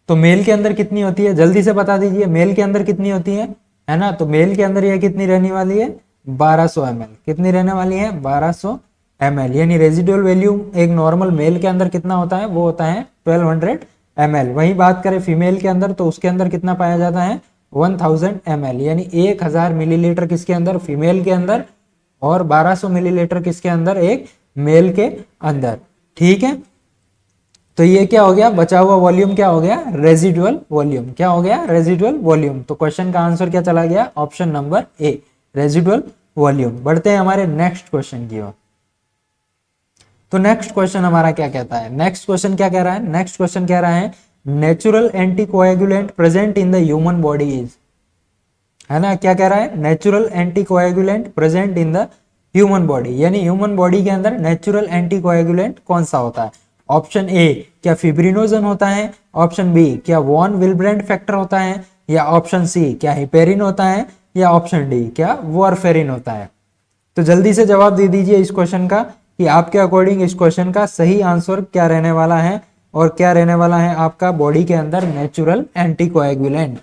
तो मेल के अंदर कितनी होती है, जल्दी से बता दीजिए, मेल के अंदर कितनी होती है ना। तो मेल के अंदर ये कितनी रहने वाली है? 1200 ml। कितनी रहने वाली है? 1200 ml। यानी रेजिडुअल वॉल्यूम एक नॉर्मल मेल के अंदर कितना होता है? वो होता है 1200 ml। वही बात करें फीमेल के अंदर तो उसके अंदर कितना पाया जाता है? 1000 ml। यानी 1000 मिलीलीटर किसके अंदर? फीमेल के अंदर, और 1200 मिलीलीटर किसके अंदर? एक मेल के अंदर। ठीक है, तो ये क्या हो गया? बचा हुआ वॉल्यूम क्या हो गया? Residual volume. क्या हो गया? Residual volume. तो क्वेश्चन का आंसर क्या चला गया? Option number A, residual volume. बढ़ते हैं हमारे नेक्स्ट क्वेश्चन की ओर। तो नेक्स्ट क्वेश्चन हमारा क्या कहता है? नेक्स्ट क्वेश्चन क्या कह रहा है? नेक्स्ट क्वेश्चन कह रहा है natural anticoagulant present in the human body is, है ना। क्या कह रहा है? Natural anticoagulant present in the human body, यानी ह्यूमन बॉडी के अंदर नेचुरल एंटीकोएगुलेंट कौन सा होता है? ऑप्शन ए क्या फिब्रिनोजन होता है, ऑप्शन बी क्या वॉन विल्ब्रेंड फैक्टर होता है, या ऑप्शन सी क्या हिपेरिन होता है, या ऑप्शन डी क्या वॉरफेरिन होता है। तो जल्दी से जवाब दे दीजिए इस क्वेश्चन का कि आपके अकॉर्डिंग इस क्वेश्चन का सही आंसर क्या रहने वाला है, और क्या रहने वाला है आपका बॉडी के अंदर नेचुरल एंटीकोएगुलेंट,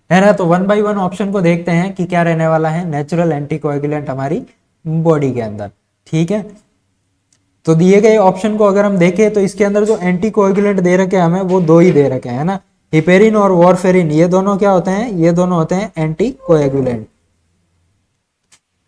है ना। तो वन बाय वन ऑप्शन को देखते हैं कि क्या रहने वाला है नेचुरल एंटीकोएगुलेंट हमारी बॉडी के अंदर। ठीक है, तो दिए गए ऑप्शन को अगर हम देखें तो इसके अंदर जो एंटीकोएगुलेंट दे रखे हैं हमें वो दो ही दे रखे हैं ना, हिपेरिन और वॉरफेरिन। ये दोनों क्या होते हैं? ये दोनों होते हैं एंटीकोएगुलेंट।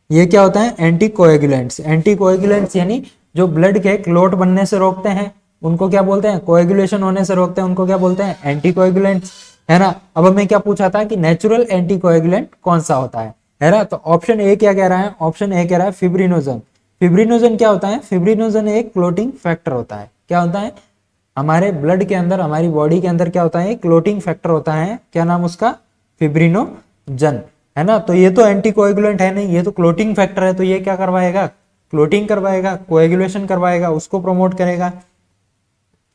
ये क्या होता है? एंटीकोएगुलेंट्स। एंटीकोएगुलेंट्स यानी जो ब्लड के क्लॉट बनने से रोकते हैं उनको क्या बोलते हैं? कोएगुलेशन होने से रोकते हैं उनको क्या बोलते हैं? एंटीकोएगुलेंट्स, है ना। अब हमें क्या पूछा था कि नेचुरल एंटीकोएगुलेंट कौन सा होता है ना। तो ऑप्शन ए क्या कह रहा है? ऑप्शन ए कह रहा है फिब्रिनोजन। फिब्रिनोजन क्या होता है? फिब्रिनोजन एक क्लोटिंग फैक्टर होता है। क्या होता है? हमारे ब्लड के अंदर, हमारी बॉडी के अंदर क्या होता है? क्लोटिंग फैक्टर होता है। क्या नाम उसका? फिब्रिनोजन, है ना। तो ये तो एंटीकोएगुलेंट है नहीं, ये तो क्लोटिंग फैक्टर है। तो ये क्या करवाएगा? क्लोटिंग करवाएगा, कोएगुलेशन करवाएगा, उसको प्रमोट करेगा,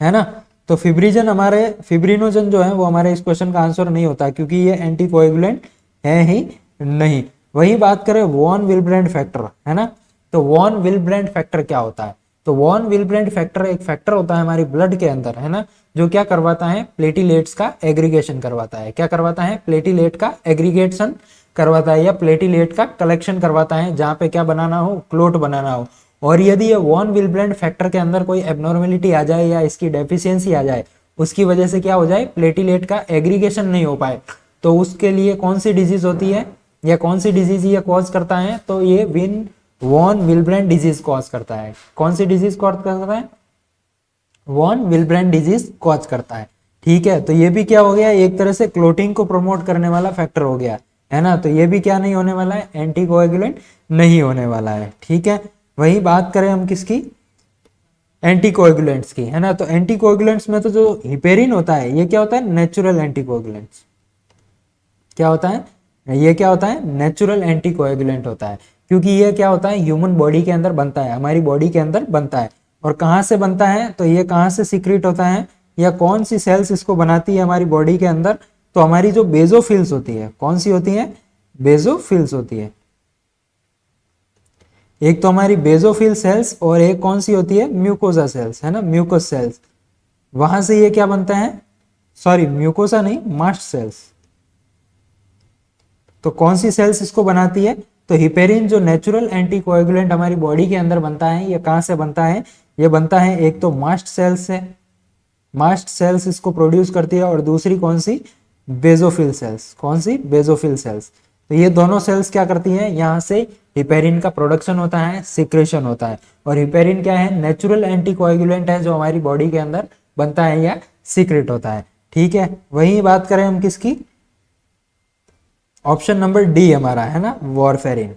है ना। तो फिब्रिनोजन जो है वो हमारे इस क्वेश्चन का आंसर नहीं होता, क्योंकि ये एंटीकोएगुलेंट है ही नहीं। वही बात करें वॉन विल्ब्रेंड फैक्टर, है ना। तो वॉन विल्ब्रेंड फैक्टर क्या होता है? तो वॉन विल्ब्रेंड फैक्टर एक फैक्टर होता है हमारी ब्लड के अंदर, है ना, जो क्या करवाता है? प्लेटिलेट्स का एग्रीगेशन करवाता है। क्या करवाता है? प्लेटिलेट का एग्रीगेशन करवाता है, या प्लेटिलेट का कलेक्शन करवाता है, जहां पे क्या बनाना हो? क्लोट बनाना हो। और यदि ये वॉन विल्ब्रेंड फैक्टर के अंदर कोई एबनॉर्मेलिटी आ जाए या इसकी डेफिशिएंसी आ जाए, उसकी वजह से क्या हो जाए? प्लेटिलेट का एग्रीगेशन नहीं हो पाए, तो उसके लिए कौन सी डिजीज होती है, या कौन सी डिजीज ये कॉज करता है? तो ये वॉन विल्ब्रेंड डिजीज कॉज करता है। कौन सी डिजीज कॉज करता है? वॉन विल्ब्रेंड डिजीज कॉज करता है। ठीक है, तो ये भी क्या हो गया? एक तरह से क्लोटिंग को प्रमोट करने वाला फैक्टर हो गया, है ना। तो ये भी क्या नहीं होने वाला है? एंटीकोएगुलेंट नहीं होने वाला है। ठीक है, वही बात करें हम किसकी? एंटीकोएगुलेंट्स की, है ना। तो एंटीकोएगुलेंट्स में तो जो हिपेरिन होता है ये क्या होता है? Natural anticoagulants. क्या होता है? ये क्या होता है? नेचुरल एंटीकोएगुलेंट होता है, क्योंकि ये क्या होता है? ह्यूमन बॉडी के अंदर बनता है, हमारी बॉडी के अंदर बनता है। और कहाँ से बनता है? तो ये कहाँ से सीक्रेट होता है, या कौन सी सेल्स इसको बनाती है हमारी बॉडी के अंदर? तो हमारी जो बेजोफिल्स होती है, कौन सी होती है? बेजोफिल्स होती है। एक तो हमारी बेजोफिल सेल्स, और एक कौन सी होती है? म्यूकोसा सेल्स, है ना, म्यूकोस सेल्स। वहां से ये क्या बनता है? सॉरी, म्यूकोसा नहीं, मास्ट सेल्स। तो कौन सी सेल्स इसको बनाती है? तो हिपेरिन जो नेचुरल एंटीकोएगुलेंट हमारी बॉडी के अंदर बनता है, ये कहां से बनता है? ये बनता है एक तो मास्ट सेल्स से, मास्ट सेल्स इसको प्रोड्यूस करती है, और दूसरी कौन सी? Basophil sales. कौन सी? Basophil sales. तो ये दोनों सेल्स क्या करती हैं? यहाँ से हिपेरिन का प्रोडक्शन होता है, सिक्रेशन होता है। और हिपेरिन क्या है? नेचुरल एंटीकोएगुलेंट है, जो हमारी बॉडी के अंदर बनता है या सीक्रेट होता है। ठीक है, वही बात करें हम किसकी? ऑप्शन नंबर डी हमारा, है ना, वॉरफेरिन।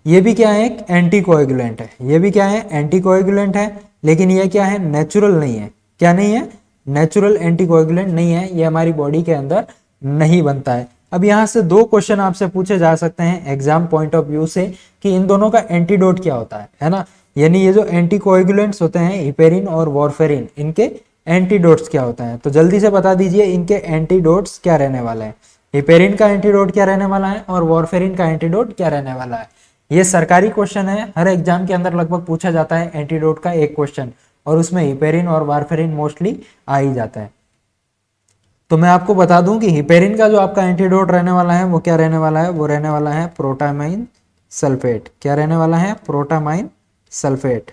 ये भी क्या है? एक एंटीकोएगुलेंट है। ये भी क्या है? एंटीकोएगुलेंट है, लेकिन ये क्या है? नेचुरल नहीं है। क्या नहीं है? नेचुरल एंटीकोएगुलेंट नहीं है, ये हमारी बॉडी के अंदर नहीं बनता है। अब यहाँ से दो क्वेश्चन आपसे पूछे जा सकते हैं एग्जाम पॉइंट ऑफ व्यू से कि इन दोनों का एंटीडोट क्या होता है ना। यानी ये जो एंटीकोएगुलेंट्स होते हैं हिपेरिन और वॉरफेरिन, इनके एंटीडोट्स क्या होता है, तो जल्दी से बता दीजिए इनके एंटीडोट्स क्या रहने वाले हैं। हिपेरिन का एंटीडोट क्या रहने वाला है और वॉरफेरिन का एंटीडोट क्या रहने वाला है। ये सरकारी क्वेश्चन है, हर एग्जाम के अंदर लगभग पूछा जाता है एंटीडोट का एक क्वेश्चन, और उसमें हिपेरिन और वॉरफेरिन मोस्टली आ ही जाता है। तो मैं आपको बता दूं कि हिपेरिन का जो आपका एंटीडोट रहने वाला है वो क्या रहने वाला है, वो रहने वाला है प्रोटामाइन सल्फेट। क्या रहने वाला है, प्रोटामाइन सल्फेट।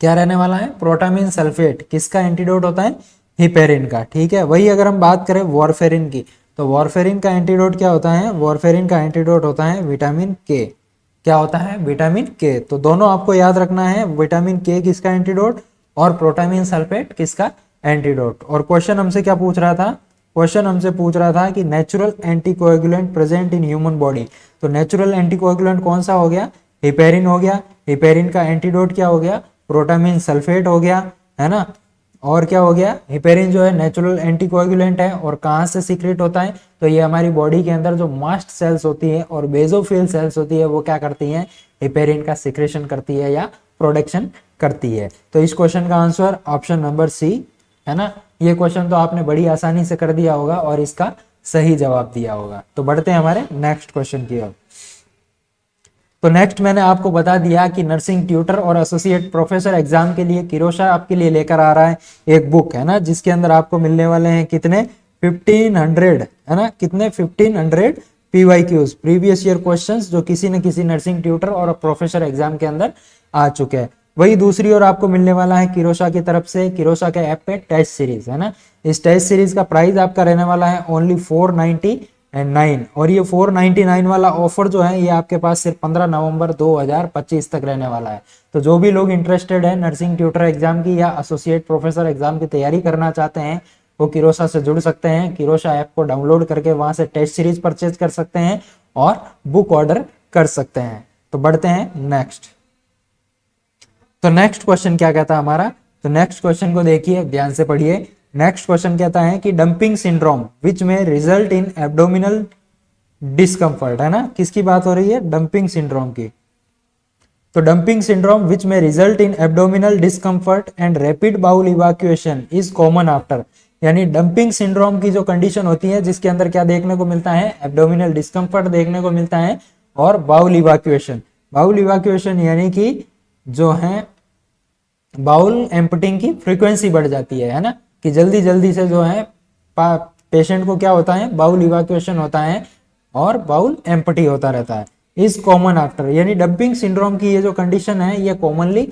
क्या रहने वाला है, प्रोटामाइन सल्फेट। किसका एंटीडोट होता है, हिपेरिन का। ठीक है, वही अगर हम बात करें वॉरफेरिन की, तो वॉरफेरिन का एंटीडोट क्या होता है, वॉरफेरिन का एंटीडोट होता है विटामिन के। क्या होता है, विटामिन के। तो दोनों आपको याद रखना है, विटामिन के किसका एंटीडोट और प्रोटामाइन सल्फेट किसका एंटीडोट। और क्वेश्चन हमसे क्या पूछ रहा था, क्वेश्चन हमसे पूछ रहा था कि natural anticoagulant present in human body. तो नेचुरल एंटीकोएगुलेंट कौन सा हो गया, हिपेरिन हो गया। हिपेरिन का एंटीडोट क्या हो गया, प्रोटामाइन सल्फेट हो गया, है ना। और क्या हो गया, हिपेरिन जो है नेचुरल एंटीकोएगुलेंट है, और कहाँ से सीक्रेट होता है, तो ये हमारी बॉडी के अंदर जो मास्ट सेल्स होती है और बेजोफिल सेल्स होती है वो क्या करती हैं, हिपेरिन का सिक्रेशन करती है या प्रोडक्शन करती है। तो इस क्वेश्चन का आंसर ऑप्शन नंबर सी है ना। ये क्वेश्चन तो आपने बड़ी आसानी से कर दिया होगा और इसका सही जवाब दिया होगा। तो बढ़ते हैं हमारे नेक्स्ट क्वेश्चन की ओर। तो नेक्स्ट मैंने आपको बता दिया कि नर्सिंग ट्यूटर और एसोसिएट प्रोफेसर एग्जाम के लिए किरोशा आपके लिए लेकर आ रहा है एक बुक, है ना, जिसके अंदर आपको मिलने वाले हैं कितने 1500, है ना, कितने 1500 PYQs प्रीवियस ईयर क्वेश्चंस जो किसी न किसी नर्सिंग ट्यूटर और प्रोफेसर एग्जाम के अंदर आ चुके हैं। वही दूसरी ओर आपको मिलने वाला है किरोशा की तरफ से, किरोशा के ऐप पे टेस्ट सीरीज, है ना। इस टेस्ट सीरीज का प्राइस आपका रहने वाला है ओनली 499, और ये 499 वाला ऑफर जो है ये आपके पास सिर्फ 15 नवंबर 2025 तक रहने वाला है। तो जो भी लोग इंटरेस्टेड है नर्सिंग ट्यूटर एग्जाम की या एसोसिएट प्रोफेसर एग्जाम की तैयारी करना चाहते हैं वो किरोशा से जुड़ सकते हैं। किरोशा ऐप को डाउनलोड करके वहां से टेस्ट सीरीज परचेज कर सकते हैं और बुक ऑर्डर कर सकते हैं। तो बढ़ते हैं नेक्स्ट। तो नेक्स्ट क्वेश्चन क्या कहता है हमारा, तो नेक्स्ट क्वेश्चन को देखिए, ध्यान से पढ़िए। नेक्स्ट क्वेश्चन कहता है कि dumping syndrome which may result in abdominal discomfort, है ना। किसकी बात हो रही है, डंपिंग सिंड्रोम की। तो dumping syndrome which may result in abdominal discomfort and rapid bowel evacuation is common after. यानी डंपिंग सिंड्रोम की जो कंडीशन होती है जिसके अंदर क्या देखने को मिलता है, एब्डोमिनल डिस्कम्फर्ट देखने को मिलता है और बाउल इवैक्यूएशन। बाउल इवैक्यूएशन यानी कि जो है बाउल एम्पटिंग की फ्रीक्वेंसी बढ़ जाती है ना, कि जल्दी जल्दी से जो है पेशेंट को क्या होता है, बाउल इवैक्यूएशन होता है और बाउल एम्पटी होता रहता है। इज कॉमन आफ्टर, यानी डंपिंग सिंड्रोम की ये जो कंडीशन है ये कॉमनली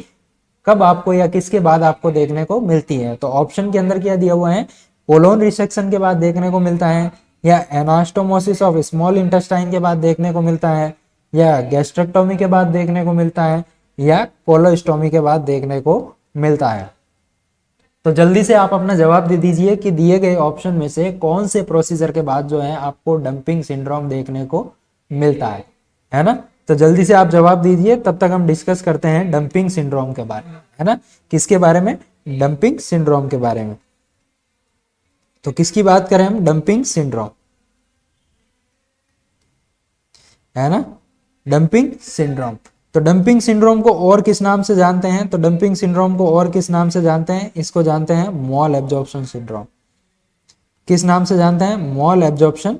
कब आपको या किसके बाद आपको देखने को मिलती है। तो ऑप्शन के अंदर क्या दिया हुआ है, कोलोन रिसेक्शन के बाद देखने को मिलता है, या एनास्टोमोसिस ऑफ स्मॉल इंटेस्टाइन के बाद देखने को मिलता है, या गैस्ट्रेक्टोमी के बाद देखने को मिलता है, या कोलोस्टोमी के बाद देखने को मिलता है। तो जल्दी से आप अपना जवाब दे दीजिए कि दिए गए ऑप्शन में से कौन से प्रोसीजर के बाद जो है आपको डंपिंग सिंड्रोम देखने को मिलता है ना। तो जल्दी से आप जवाब दीजिए, तब तक हम डिस्कस करते हैं डंपिंग सिंड्रोम के बारे में, है ना। किसके बारे में, डंपिंग सिंड्रोम के बारे में। तो किसकी बात करें हम, डंपिंग सिंड्रोम, है ना, डंपिंग सिंड्रोम। तो डंपिंग सिंड्रोम को और किस नाम से जानते हैं, तो डंपिंग सिंड्रोम को और किस नाम से जानते हैं, इसको जानते हैं मॉल एब्जॉर्प्शन सिंड्रोम। किस नाम से जानते हैं, मॉल एब्जॉर्प्शन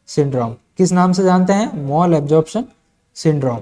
सिंड्रोम। किस नाम से जानते हैं, मॉल एब्जॉर्प्शन सिंड्रोम,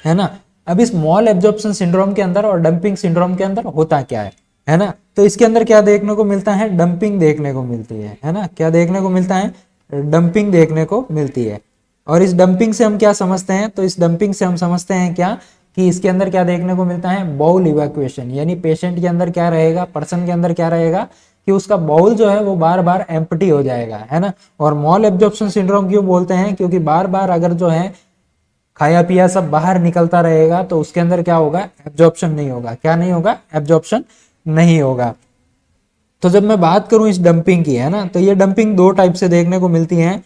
है ना। अब इस मॉल एब्जॉर्प्शन सिंड्रोम के अंदर और डंपिंग सिंड्रोम के अंदर होता क्या है ना। तो इसके अंदर क्या देखने को मिलता है, डंपिंग देखने को मिलती है ना। क्या देखने को मिलता है, डंपिंग देखने को मिलती है। और इस डंपिंग से हम क्या समझते हैं, तो इस डंपिंग से हम समझते हैं क्या, कि इसके अंदर क्या देखने को मिलता है, बाउल इवैक्यूएशन। यानी पेशेंट के अंदर क्या रहेगा, पर्सन के अंदर क्या रहेगा, कि उसका बाउल जो है वो बार बार एम्प्टी हो जाएगा, है ना। और मॉल एब्जॉर्प्शन सिंड्रोम क्यों बोलते हैं, क्योंकि बार बार अगर जो है खाया पिया सब बाहर निकलता रहेगा तो उसके अंदर क्या होगा, एब्जॉर्प्शन नहीं होगा। क्या नहीं होगा, एब्जॉर्प्शन नहीं होगा। तो जब मैं बात करूं इस डंपिंग की, है ना, तो ये डंपिंग दो टाइप से देखने को मिलती है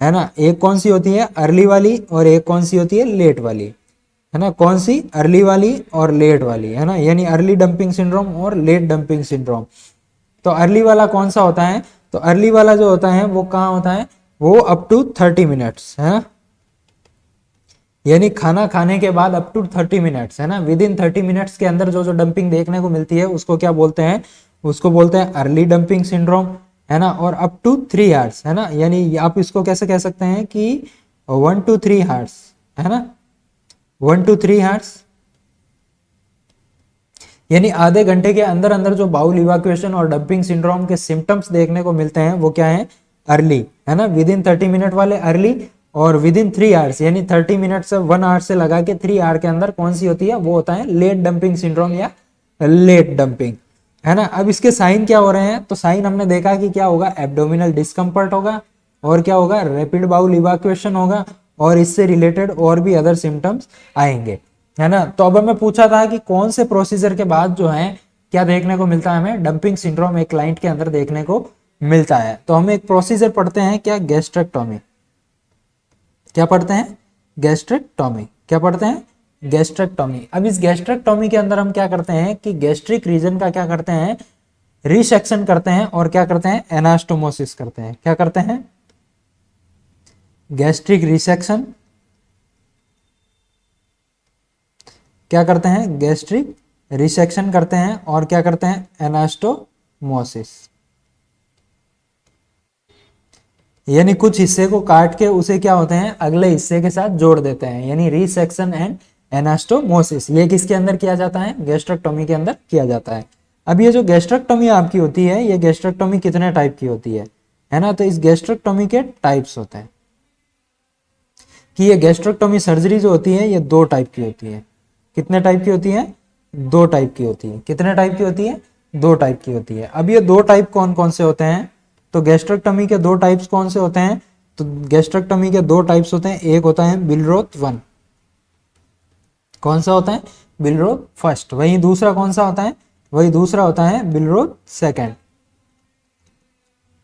ना। एक कौन सी होती है, अर्ली वाली, और एक कौन सी होती है, लेट वाली। है ना, कौन सी, अर्ली वाली और लेट वाली, है ना, यानी अर्ली डंपिंग सिंड्रोम और लेट डंपिंग सिंड्रोम। तो अर्ली वाला कौन सा होता है, तो अर्ली वाला जो होता है वो कहाँ होता है, वो अप टू 30 मिनट्स, है ना, यानी खाना खाने के बाद अप टू 30 मिनट्स, है ना, विद इन 30 मिनट्स के अंदर जो जो डंपिंग देखने को मिलती है उसको क्या बोलते हैं, उसको बोलते हैं अर्ली डंपिंग सिंड्रोम, है ना, और अप टू 3 आवर्स, है ना, यानी आप इसको कैसे कह सकते हैं कि 1 to 3 आवर्स, है ना, 1 to 3 आवर्स, यानी आधे घंटे के अंदर अंदर जो बाउल इवाक्यूएशन और डंपिंग सिंड्रोम के सिम्टम्स देखने को मिलते हैं वो क्या है, अर्ली, है ना, विद इन 30 मिनट वाले अर्ली, और विद इन 3 आवर्स यानी 30 मिनट से 1 आवर से लगा के 3 आवर के अंदर कौन सी होती है, वो होता है लेट डंपिंग सिंड्रोम या लेट डंपिंग, है ना। अब इसके साइन क्या हो रहे हैं, तो साइन हमने देखा कि क्या होगा, एब्डोमिनल डिस्कम्फर्ट होगा, और क्या होगा, रैपिड बाउल इवाक्यूएशन होगा, और इससे रिलेटेड और भी अदर सिम्टम्स आएंगे, है ना। तो अब हमें पूछा था कि कौन से प्रोसीजर के बाद जो है क्या देखने को मिलता है, हमें डंपिंग सिंड्रोम एक क्लाइंट के अंदर देखने को मिलता है। तो हम एक प्रोसीजर पढ़ते हैं, क्या, गैस्ट्रेक्टोमी, क्या पढ़ते हैं, गैस्ट्रेक्टोमी, क्या पढ़ते हैं, गैस्ट्रेक्टोमी। अब इस गैस्ट्रेक्टोमी के अंदर हम क्या करते हैं कि गैस्ट्रिक रीजन का क्या करते हैं, रिसेक्शन करते हैं, और क्या करते हैं, एनास्टोमोसिस करते हैं, क्या करते हैं, गैस्ट्रिक रिसेक्शन, क्या करते हैं, गैस्ट्रिक रिसेक्शन करते हैं, और क्या करते हैं, एनास्टोमोसिस, यानी कुछ हिस्से को काट के उसे क्या होते हैं, अगले हिस्से के साथ जोड़ देते हैं, यानी रिसेक्शन एंड एनास्टोमोसिस। ये किसके अंदर किया जाता है, गैस्ट्रेक्टोमी के अंदर किया जाता है। अब ये जो गैस्ट्रेक्टोमी आपकी होती है, ये गैस्ट्रेक्टोमी कितने टाइप की होती है ना, तो इस गैस्ट्रेक्टोमी के टाइप्स होते हैं कि ये गैस्ट्रेक्टोमी सर्जरी जो होती है ये 2 टाइप की होती है। कितने टाइप की होती है, 2 टाइप की होती है। कितने टाइप की होती है, 2 टाइप की होती है। अब ये 2 टाइप कौन कौन से होते हैं, तो गैस्ट्रेक्टोमी के 2 टाइप्स कौन से होते हैं, तो गैस्ट्रेक्टोमी के 2 टाइप्स होते हैं। एक होता है बिलरोथ 1, कौन सा होता है, बिलरोथ फर्स्ट। वही दूसरा कौन सा होता है, वही दूसरा होता है बिलरोथ सेकंड।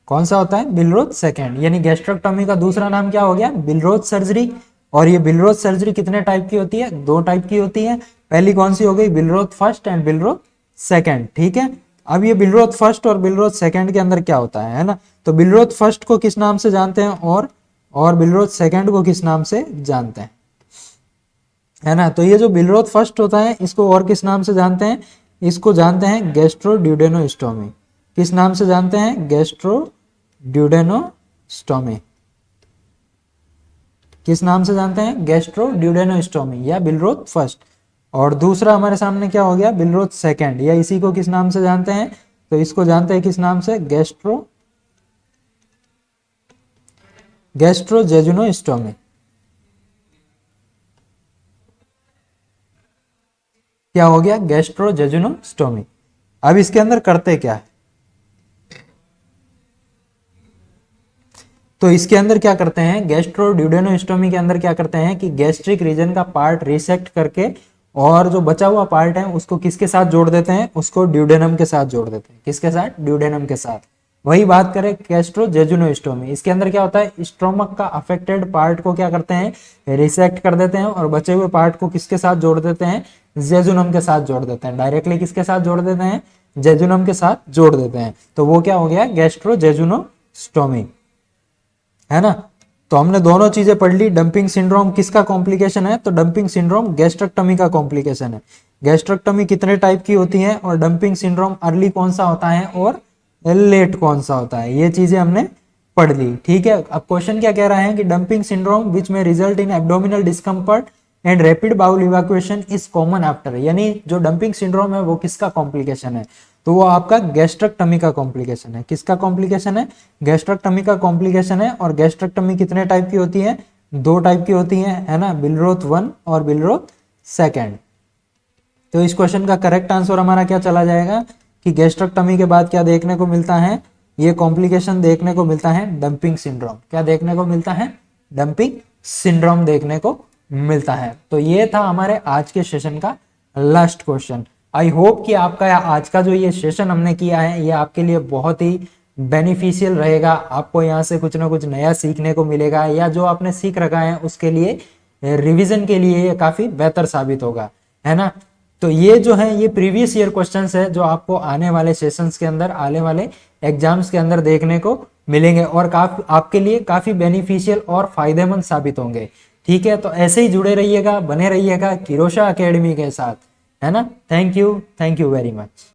कौन सा होता है, बिलरोथ सेकंड। यानी गैस्ट्रेक्टोमी का दूसरा नाम क्या हो गया, बिलरोथ सर्जरी। और ये बिलरोथ सर्जरी कितने टाइप की होती है, 2 टाइप की होती है। पहली कौन सी हो गई, बिलरोथ फर्स्ट एंड बिलरोथ सेकंड, ठीक है। अब ये बिलरोथ फर्स्ट और बिलरोथ सेकंड के अंदर क्या होता है ना, तो बिलरोथ फर्स्ट को किस नाम से जानते हैं, और बिलरोथ सेकंड को किस नाम से जानते हैं, है ना। तो ये जो बिलरोथ फर्स्ट होता है इसको और किस नाम से जानते हैं, इसको जानते हैं गैस्ट्रोड्यूडेनोस्टोमी। किस नाम से जानते हैं, गैस्ट्रोड्यूडेनोस्टोमी। किस नाम से जानते हैं, गैस्ट्रोड्यूडेनोस्टोमी या बिलरोथ फर्स्ट। और दूसरा हमारे सामने क्या हो गया, बिलरोथ सेकंड, या इसी को किस नाम से जानते हैं, तो इसको जानते हैं किस नाम से, गैस्ट्रोजेजुनोस्टोमी। क्या हो गया, गैस्ट्रोजेजुनोस्टोमी। अब इसके अंदर करते क्या है, तो इसके अंदर क्या करते हैं, गैस्ट्रोड्यूडेनोस्टोमी के अंदर क्या करते हैं कि गैस्ट्रिक रीजन का पार्ट रिसेक्ट करके और जो बचा हुआ पार्ट है उसको किसके साथ जोड़ देते हैं, उसको ड्यूडेनम के साथ जोड़ देते हैं। किसके साथ, ड्यूडेनम के साथ। वही बात करें गैस्ट्रोजेजुनोस्टोमी, इसके अंदर क्या होता है, स्टोमक का अफेक्टेड पार्ट को क्या करते हैं, रिसेक्ट कर देते हैं, और बचे हुए पार्ट को किसके साथ जोड़ देते हैं, जेजुनम के साथ जोड़ देते हैं। डायरेक्टली किसके साथ जोड़ देते हैं, जेजुनम के साथ जोड़ देते हैं। तो वो क्या हो गया, गैस्ट्रोजेजुनोस्टोमी, है ना। तो हमने दोनों चीजें पढ़ ली। डंपिंग सिंड्रोम किसका कॉम्प्लिकेशन है, तो डंपिंग सिंड्रोम गैस्ट्रेक्टोमी का कॉम्प्लिकेशन है। गैस्ट्रेक्टोमी कितने टाइप की होती है, और डंपिंग सिंड्रोम अर्ली कौन सा होता है और लेट कौन सा होता है, ये चीजें हमने पढ़ ली, ठीक है। अब क्वेश्चन क्या कह रहा है कि dumping syndrome which may result in abdominal discomfort and rapid bowel evacuation is common after, यानी जो डंपिंग सिंड्रोम है वो किसका कॉम्प्लिकेशन है, तो वो आपका गैस्ट्रेक्टोमी का कॉम्प्लिकेशन है। किसका कॉम्प्लिकेशन है, गैस्ट्रेक्टोमी का कॉम्प्लिकेशन है। और गैस्ट्रेक्टोमी कितने टाइप की होती है, 2 टाइप की होती है ना, बिलरोथ 1 और बिलरोथ सेकंड। तो इस क्वेश्चन का करेक्ट आंसर हमारा क्या चला जाएगा कि गैस्ट्रेक्टोमी के बाद क्या देखने को मिलता है, ये कॉम्प्लिकेशन देखने को मिलता है डंपिंग सिंड्रोम। क्या देखने को मिलता है, डंपिंग सिंड्रोम देखने को मिलता है। तो ये था हमारे आज के सेशन का लास्ट क्वेश्चन। आई होप कि आपका आज का जो ये सेशन हमने किया है ये आपके लिए बहुत ही बेनिफिशियल रहेगा। आपको यहाँ से कुछ ना कुछ नया सीखने को मिलेगा, या जो आपने सीख रखा है उसके लिए रिवीजन के लिए ये काफी बेहतर साबित होगा, है ना। तो ये जो है ये प्रीवियस ईयर क्वेश्चंस है जो आपको आने वाले सेशंस के अंदर, आने वाले एग्जाम्स के अंदर देखने को मिलेंगे और काफी आपके लिए काफी बेनिफिशियल और फायदेमंद साबित होंगे। ठीक है, तो ऐसे ही जुड़े रहिएगा, बने रहिएगा किरोशा एकेडमी के साथ, है ना। Thank you very much.